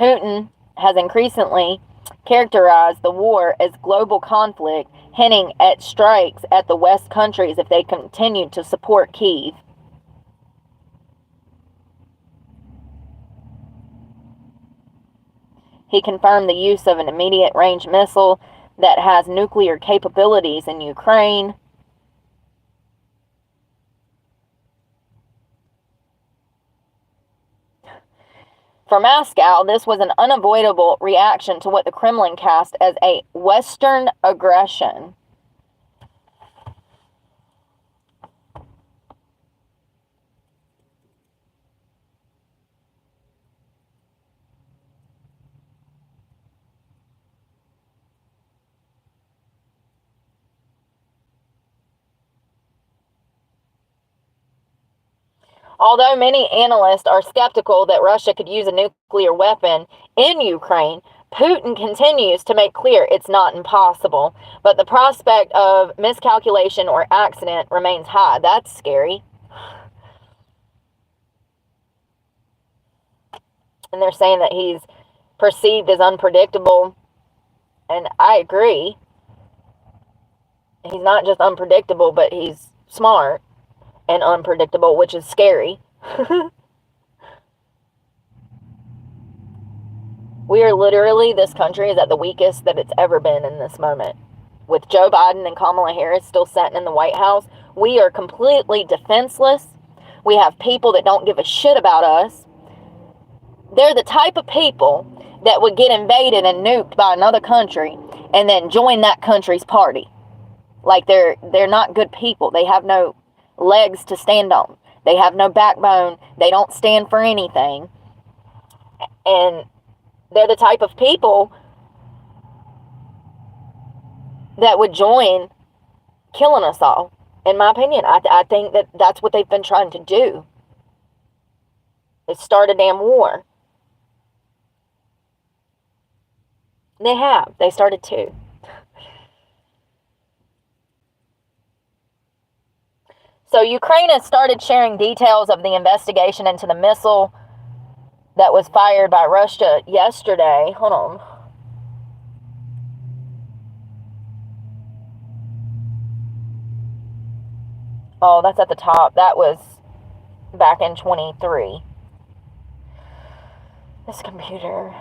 Putin has increasingly characterized the war as global conflict, hinting at strikes at the West countries if they continue to support Kyiv. He confirmed the use of an immediate-range missile that has nuclear capabilities in Ukraine. For Moscow, this was an unavoidable reaction to what the Kremlin cast as a Western aggression. Although many analysts are skeptical that Russia could use a nuclear weapon in Ukraine, Putin continues to make clear it's not impossible, but the prospect of miscalculation or accident remains high. That's scary. And they're saying that he's perceived as unpredictable, and I agree. He's not just unpredictable, but he's smart and unpredictable, which is scary. We are literally, this country is at the weakest that it's ever been in this moment. With Joe Biden and Kamala Harris still sitting in the White House, we are completely defenseless. We have people that don't give a shit about us. They're the type of people that would get invaded and nuked by another country and then join that country's party. Like they're not good people. They have no legs to stand on. They have no backbone. They don't stand for anything. And they're the type of people that would join killing us all. In my opinion, I think that that's what they've been trying to do, is start a damn war. They have. They started too. So Ukraine has started sharing details of the investigation into the missile that was fired by Russia yesterday. Hold on. Oh, that's at the top. That was back in 23. This computer.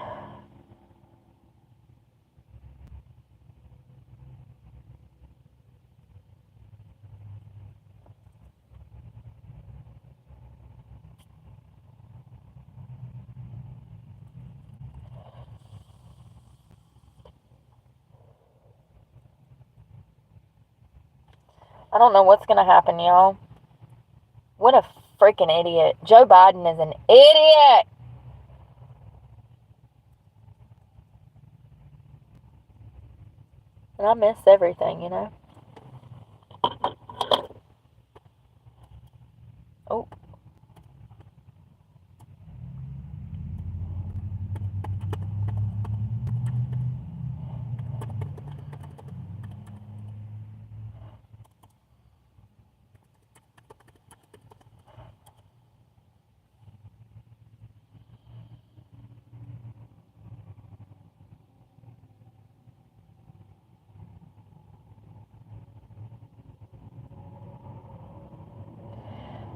I don't know what's going to happen, y'all. What a freaking idiot. Joe Biden is an idiot. And I miss everything, you know. Oh.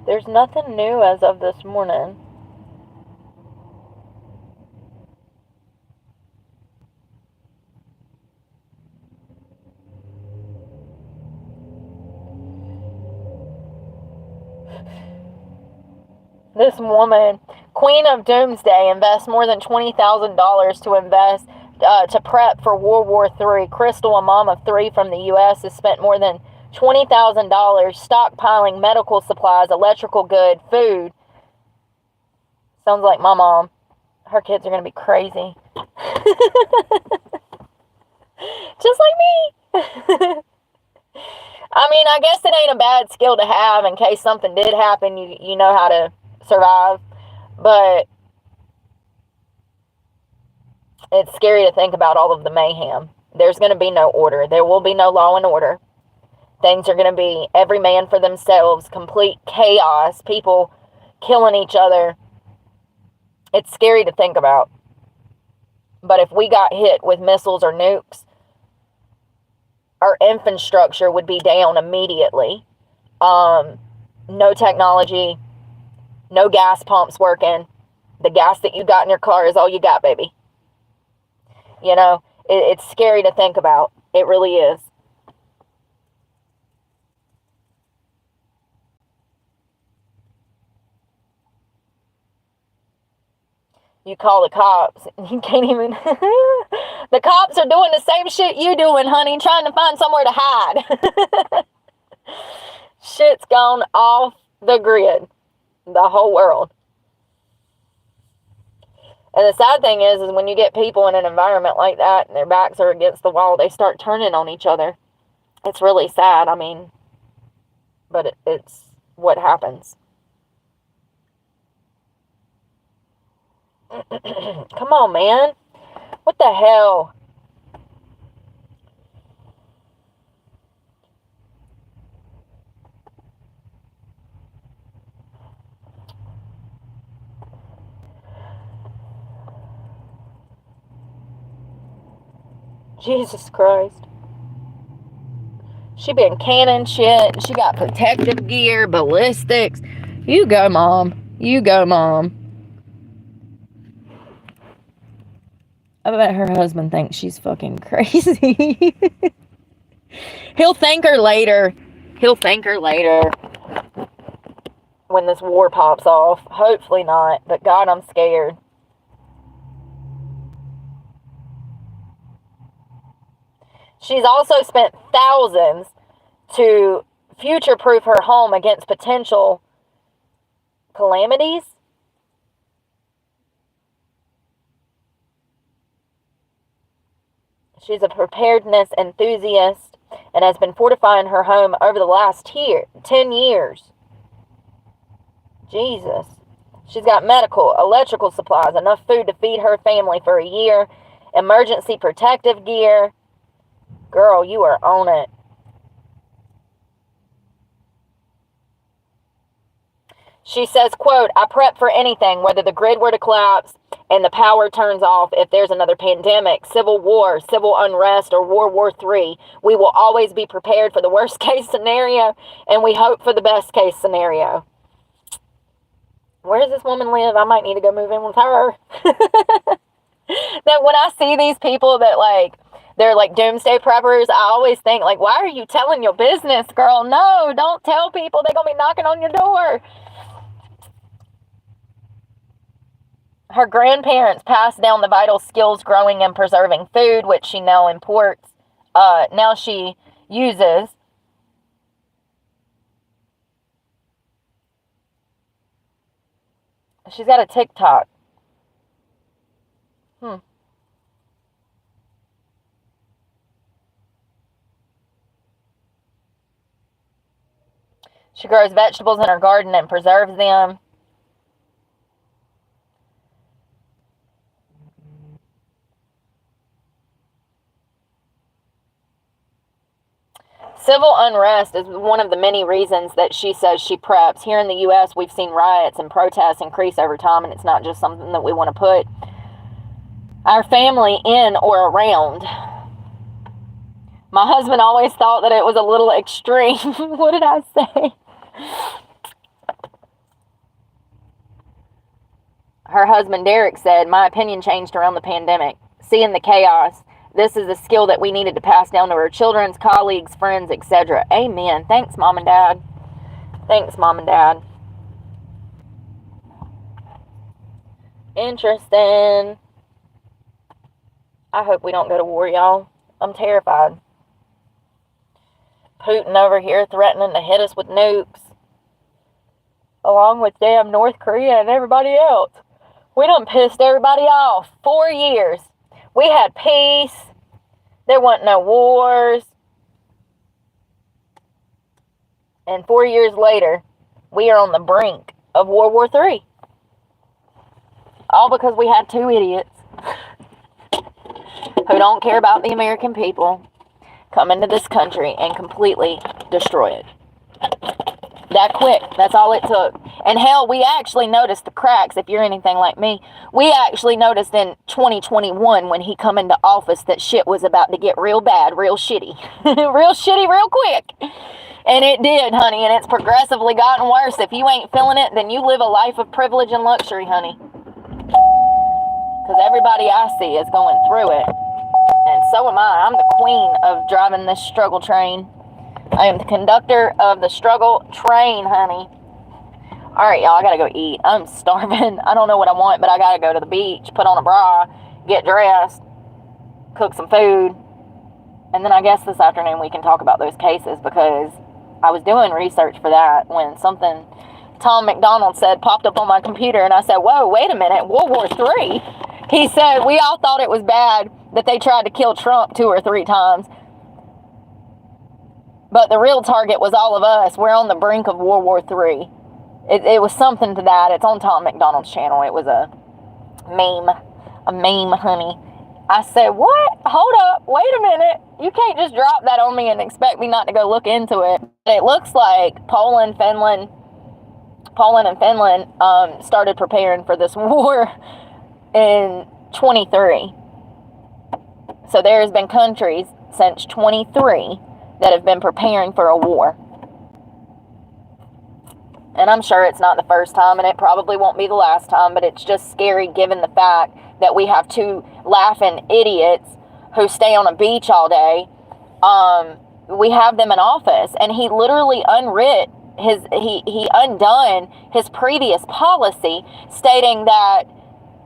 There's nothing new as of this morning. This woman, Queen of Doomsday, invests more than $20,000 to invest to prep for WW3. Crystal, a mom of 3 from the U.S., has spent more than $20,000 stockpiling medical supplies, electrical goods, food. Sounds like my mom. Her kids are going to be crazy. Just like me. I mean, I guess it ain't a bad skill to have in case something did happen. You know how to survive. But it's scary to think about all of the mayhem. There's going to be no order. There will be no law and order. Things are going to be every man for themselves, complete chaos, people killing each other. It's scary to think about. But if we got hit with missiles or nukes, our infrastructure would be down immediately. No technology, no gas pumps working. The gas that you got in your car is all you got, baby. You know, it's scary to think about. It really is. You call the cops, you can't even... The cops are doing the same shit you doing, honey, trying to find somewhere to hide. Shit's gone off the grid. The whole world. And the sad thing is when you get people in an environment like that and their backs are against the wall, they start turning on each other. It's really sad, I mean, but it's what happens. Come on, man. What the hell? Jesus Christ. She been canning shit. She got protective gear, ballistics. You go, Mom. You go, Mom. I bet her husband thinks she's fucking crazy. He'll thank her later. He'll thank her later when this war pops off. Hopefully not, but God, I'm scared. She's also spent thousands to future-proof her home against potential calamities. She's a preparedness enthusiast and has been fortifying her home over the last 10 years. Jesus. She's got medical, electrical supplies, enough food to feed her family for a year, emergency protective gear. Girl, you are on it. She says, quote, I prep for anything, whether the grid were to collapse and the power turns off, if there's another pandemic, civil war, civil unrest, or World War III. We will always be prepared for the worst case scenario, and we hope for the best case scenario. Where does this woman live? I might need to go move in with her. That when I see these people that they're like doomsday preppers, I always think like, why are you telling your business, girl? No, don't tell people. They're going to be knocking on your door. Her grandparents passed down the vital skills growing and preserving food, which she now imports. Now she uses. She's got a TikTok. She grows vegetables in her garden and preserves them. Civil unrest is one of the many reasons that she says she preps. Here in the U.S., we've seen riots and protests increase over time, and it's not just something that we want to put our family in or around. My husband always thought that it was a little extreme. What did I say? Her husband, Derek, said, my opinion changed around the pandemic. Seeing the chaos. This is a skill that we needed to pass down to our children's, colleagues, friends, etc. Amen. Thanks, Mom and Dad. Thanks, Mom and Dad. Interesting. I hope we don't go to war, y'all. I'm terrified. Putin over here threatening to hit us with nukes. Along with damn North Korea and everybody else. We done pissed everybody off. 4 years. We had peace. There wasn't no wars. And 4 years later, we are on the brink of World War III. All because we had two idiots who don't care about the American people come into this country and completely destroy it. That quick. That's all it took. And hell, we actually noticed the cracks, if you're anything like me. We actually noticed in 2021 when he come into office that shit was about to get real bad, real shitty. Real shitty, real quick. And it did, honey, and it's progressively gotten worse. If you ain't feeling it, then you live a life of privilege and luxury, honey. Because everybody I see is going through it. And so am I. I'm the queen of driving this struggle train. I am the conductor of the struggle train, honey. Alright, y'all, I gotta go eat. I'm starving. I don't know what I want, but I gotta go to the beach, put on a bra, get dressed, cook some food. And then I guess this afternoon we can talk about those cases, because I was doing research for that when something Tom McDonald said popped up on my computer, and I said, whoa, wait a minute, World War III? He said, we all thought it was bad that they tried to kill Trump 2 or 3 times. But the real target was all of us. We're on the brink of World War III. It was something to that. It's on Tom McDonald's channel. It was a meme, honey. I said, what? Hold up. Wait a minute. You can't just drop that on me and expect me not to go look into it. It looks like Poland and Finland started preparing for this war in 23. So there has been countries since 23 that have been preparing for a war. And I'm sure it's not the first time, and it probably won't be the last time, but it's just scary given the fact that we have two laughing idiots who stay on a beach all day. We have them in office, and he literally he undone his previous policy stating that,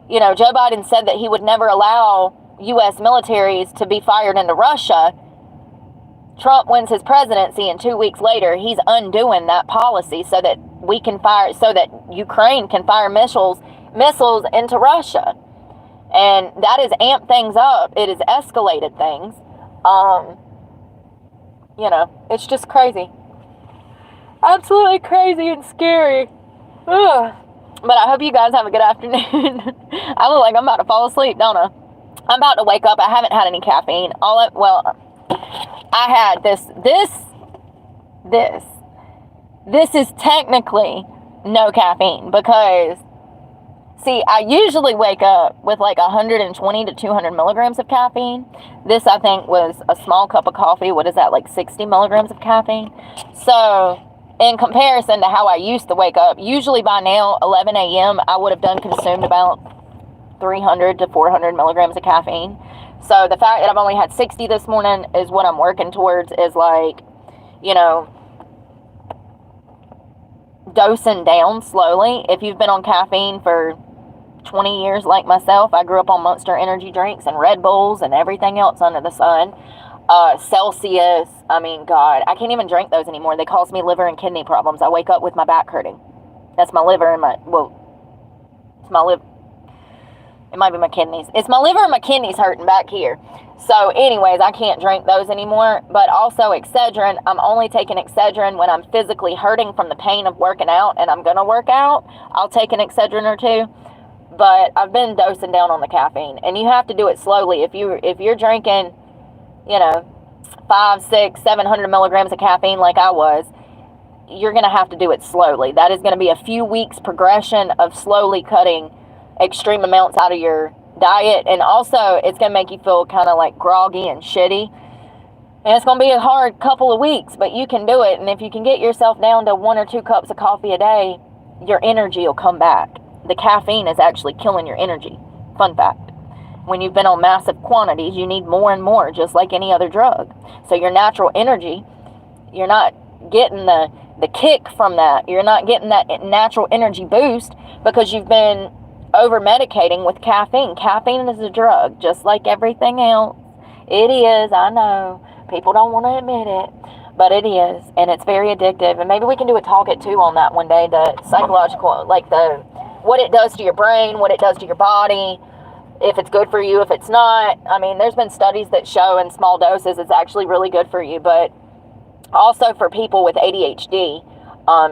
you know, Joe Biden said that he would never allow U.S. militaries to be fired into Russia. Trump wins his presidency, and 2 weeks later, he's undoing that policy so that Ukraine can fire missiles into Russia. And that has amped things up. It has escalated things. You know, it's just crazy. Absolutely crazy and scary. Ugh. But I hope you guys have a good afternoon. I look like I'm about to fall asleep, don't I? I'm about to wake up. I haven't had any caffeine. I had this is technically no caffeine because, see, I usually wake up with like 120 to 200 milligrams of caffeine. This, I think, was a small cup of coffee. What is that, like 60 milligrams of caffeine? So, in comparison to how I used to wake up, usually by now, 11 a.m., I would have consumed about 300 to 400 milligrams of caffeine. So the fact that I've only had 60 this morning is what I'm working towards, is like, you know, dosing down slowly. If you've been on caffeine for 20 years like myself, I grew up on Monster energy drinks and Red Bulls and everything else under the sun. Celsius, I mean, God, I can't even drink those anymore. They cause me liver and kidney problems. I wake up with my back hurting. That's my liver and it's my liver. It might be my kidneys. It's my liver and my kidneys hurting back here. So anyways, I can't drink those anymore. But also Excedrin, I'm only taking Excedrin when I'm physically hurting from the pain of working out, and I'm going to work out. I'll take an Excedrin or two. But I've been dosing down on the caffeine, and you have to do it slowly. If you're drinking, you know, 500, 600, 700 milligrams of caffeine like I was, you're going to have to do it slowly. That is going to be a few weeks progression of slowly cutting extreme amounts out of your diet, and also it's going to make you feel kind of like groggy and shitty, and it's going to be a hard couple of weeks, but you can do it. And if you can get yourself down to 1 or 2 cups of coffee a day, your energy will come back. The caffeine is actually killing your energy. Fun fact. When you've been on massive quantities, you need more and more, just like any other drug. So your natural energy, you're not getting the kick from that. You're not getting that natural energy boost because you've been over-medicating with caffeine. Caffeine is a drug, just like everything else. It is, I know. People don't want to admit it, but it is, and it's very addictive. And maybe we can do a talk at 2 on that one day, the psychological, like what it does to your brain, what it does to your body, if it's good for you, if it's not. I mean, there's been studies that show in small doses it's actually really good for you, but also for people with ADHD,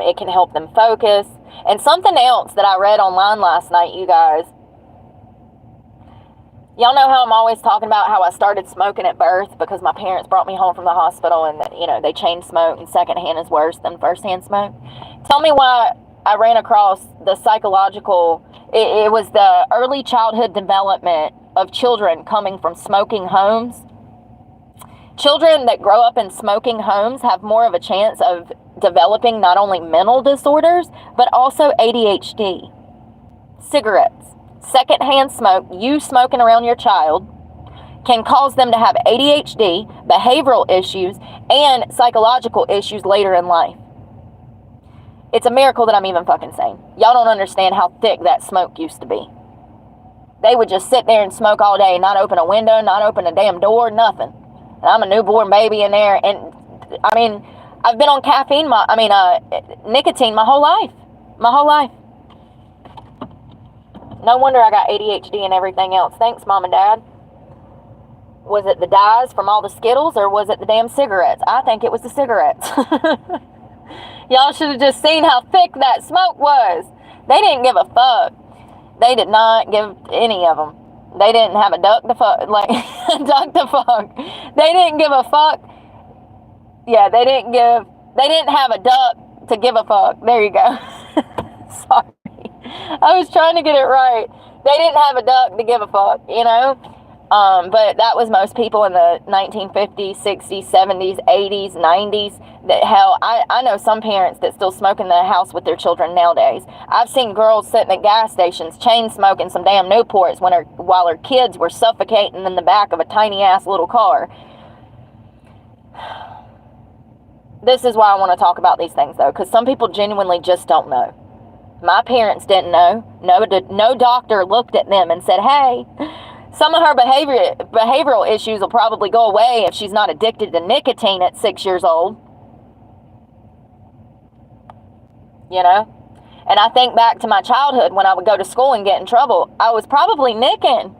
it can help them focus. And something else that I read online last night, you guys. Y'all know how I'm always talking about how I started smoking at birth because my parents brought me home from the hospital and, you know, they chain smoke and secondhand is worse than firsthand smoke. Tell me why I ran across the psychological, it was the early childhood development of children coming from smoking homes. Children that grow up in smoking homes have more of a chance of developing not only mental disorders, but also ADHD. Cigarettes, secondhand smoke, you smoking around your child, can cause them to have ADHD, behavioral issues, and psychological issues later in life. It's a miracle that I'm even fucking sane. Y'all don't understand how thick that smoke used to be. They would just sit there and smoke all day, not open a window, not open a damn door, nothing. And I'm a newborn baby in there, and I mean, I've been on caffeine, nicotine my whole life. My whole life. No wonder I got ADHD and everything else. Thanks, Mom and Dad. Was it the dyes from all the Skittles, or was it the damn cigarettes? I think it was the cigarettes. Y'all should have just seen how thick that smoke was. They didn't give a fuck. They did not give any of them. They didn't have a duck to fuck. Like, duck to fuck. They didn't give a fuck. Yeah, they didn't have a duck to give a fuck. There you go. Sorry. I was trying to get it right. They didn't have a duck to give a fuck, you know? But that was most people in the 1950s, 60s, 70s, 80s, 90s. That hell, I know some parents that still smoke in the house with their children nowadays. I've seen girls sitting at gas stations chain smoking some damn Newports while her kids were suffocating in the back of a tiny ass little car. This is why I want to talk about these things, though, because some people genuinely just don't know. My parents didn't know. No doctor looked at them and said, hey, some of her behavioral issues will probably go away if she's not addicted to nicotine at 6 years old. You know? And I think back to my childhood when I would go to school and get in trouble. I was probably nicking.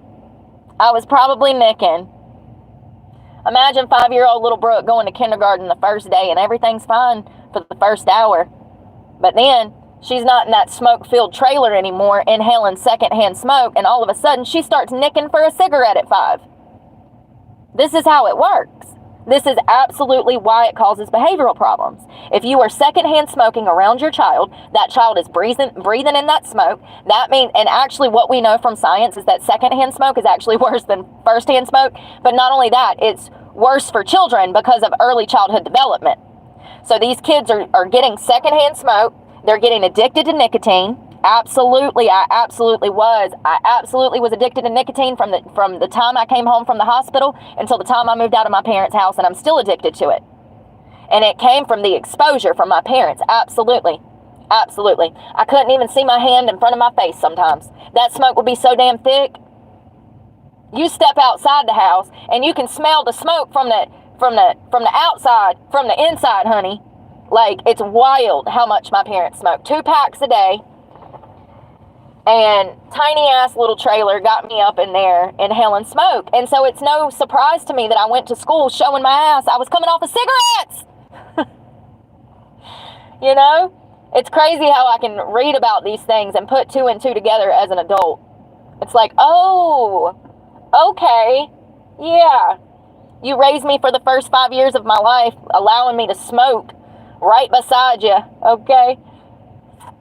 Imagine 5-year-old little Brooke going to kindergarten the first day and everything's fine for the first hour. But then she's not in that smoke-filled trailer anymore, inhaling secondhand smoke, and all of a sudden she starts nicking for a cigarette at 5. This is how it works. This is absolutely why it causes behavioral problems. If you are secondhand smoking around your child, that child is breathing in that smoke. That means, and actually what we know from science is that secondhand smoke is actually worse than firsthand smoke. But not only that, it's worse for children because of early childhood development. So these kids are getting secondhand smoke. They're getting addicted to nicotine. Absolutely, I absolutely was addicted to nicotine from the time I came home from the hospital until the time I moved out of my parents' house, and I'm still addicted to it. And it came from the exposure from my parents. Absolutely. I couldn't even see my hand in front of my face sometimes. That smoke would be so damn thick. You step outside the house and you can smell the smoke from the outside, from the inside, honey. Like, it's wild how much my parents smoked. 2 packs a day. And tiny ass little trailer got me up in there inhaling smoke. And so it's no surprise to me that I went to school showing my ass. I was coming off of cigarettes. You know, it's crazy how I can read about these things and put 2 and 2 together as an adult. It's like, oh, okay, yeah. You raised me for the first 5 years of my life, allowing me to smoke right beside you, okay?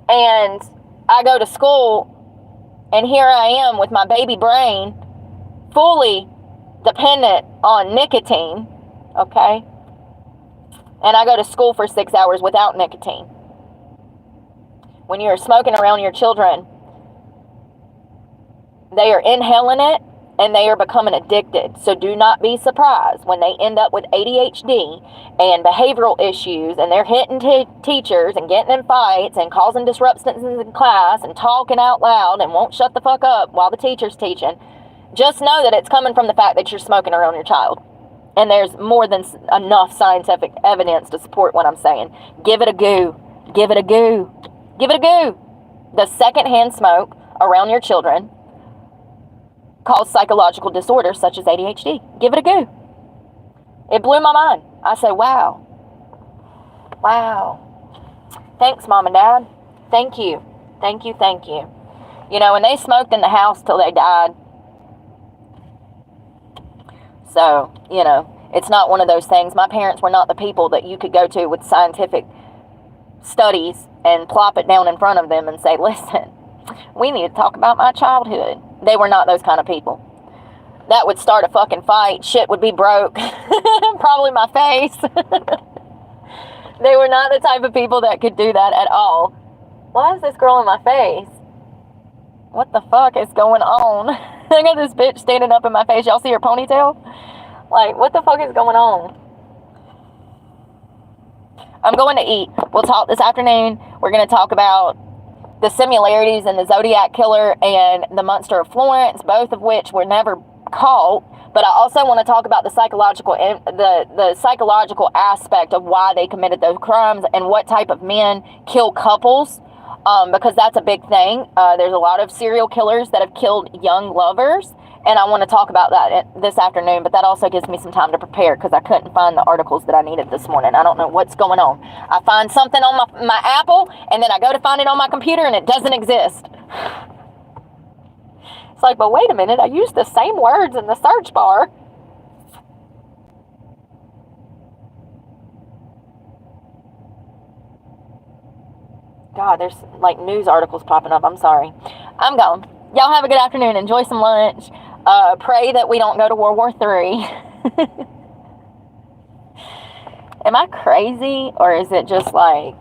And I go to school, and here I am with my baby brain fully dependent on nicotine, okay? And I go to school for 6 hours without nicotine. When you're smoking around your children, they are inhaling it and they are becoming addicted. So do not be surprised when they end up with ADHD and behavioral issues and they're hitting teachers and getting in fights and causing disruptions in class and talking out loud and won't shut the fuck up while the teacher's teaching. Just know that it's coming from the fact that you're smoking around your child. And there's more than enough scientific evidence to support what I'm saying. Give it a go. Give it a go. Give it a go. The secondhand smoke around your children cause psychological disorders such as ADHD. Give it a go. It blew my mind. I said, wow. Thanks, Mom and Dad. Thank you. You know, and they smoked in the house till they died. So, you know, it's not one of those things. My parents were not the people that you could go to with scientific studies and plop it down in front of them and say, listen, we need to talk about my childhood. They were not those kind of people. That would start a fucking fight. Shit would be broke. Probably my face. They were not the type of people that could do that at all. Why is this girl in my face? What the fuck is going on? I got this bitch standing up in my face. Y'all see her ponytail? Like, what the fuck is going on? I'm going to eat. We'll talk this afternoon. We're going to talk about the similarities in the Zodiac Killer and the Monster of Florence, both of which were never caught. But I also want to talk about the psychological aspect of why they committed those crimes and what type of men kill couples, because that's a big thing. There's a lot of serial killers that have killed young lovers, and I want to talk about that this afternoon, but that also gives me some time to prepare because I couldn't find the articles that I needed this morning. I don't know what's going on. I find something on my Apple, and then I go to find it on my computer, and it doesn't exist. It's like, but wait a minute, I used the same words in the search bar. God, there's like news articles popping up. I'm sorry. I'm gone. Y'all have a good afternoon. Enjoy some lunch. Pray that we don't go to World War III. Am I crazy, or is it just like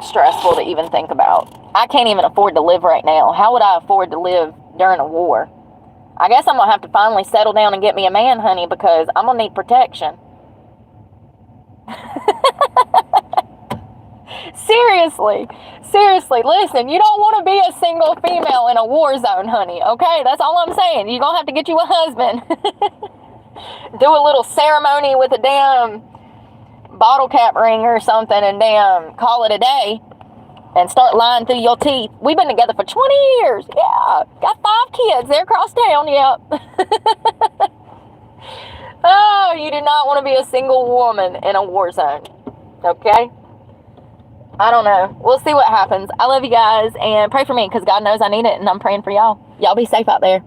stressful to even think about? I can't even afford to live right now. How would I afford to live during a war? I guess I'm going to have to finally settle down and get me a man, honey, because I'm going to need protection. Seriously, listen, you don't want to be a single female in a war zone, honey, okay? That's all I'm saying. You're going to have to get you a husband. Do a little ceremony with a damn bottle cap ring or something and damn call it a day and start lying through your teeth. We've been together for 20 years. Yeah. Got 5 kids. They're across town. Yep. Oh, you do not want to be a single woman in a war zone. Okay? I don't know. We'll see what happens. I love you guys, and pray for me because God knows I need it, and I'm praying for y'all. Y'all be safe out there.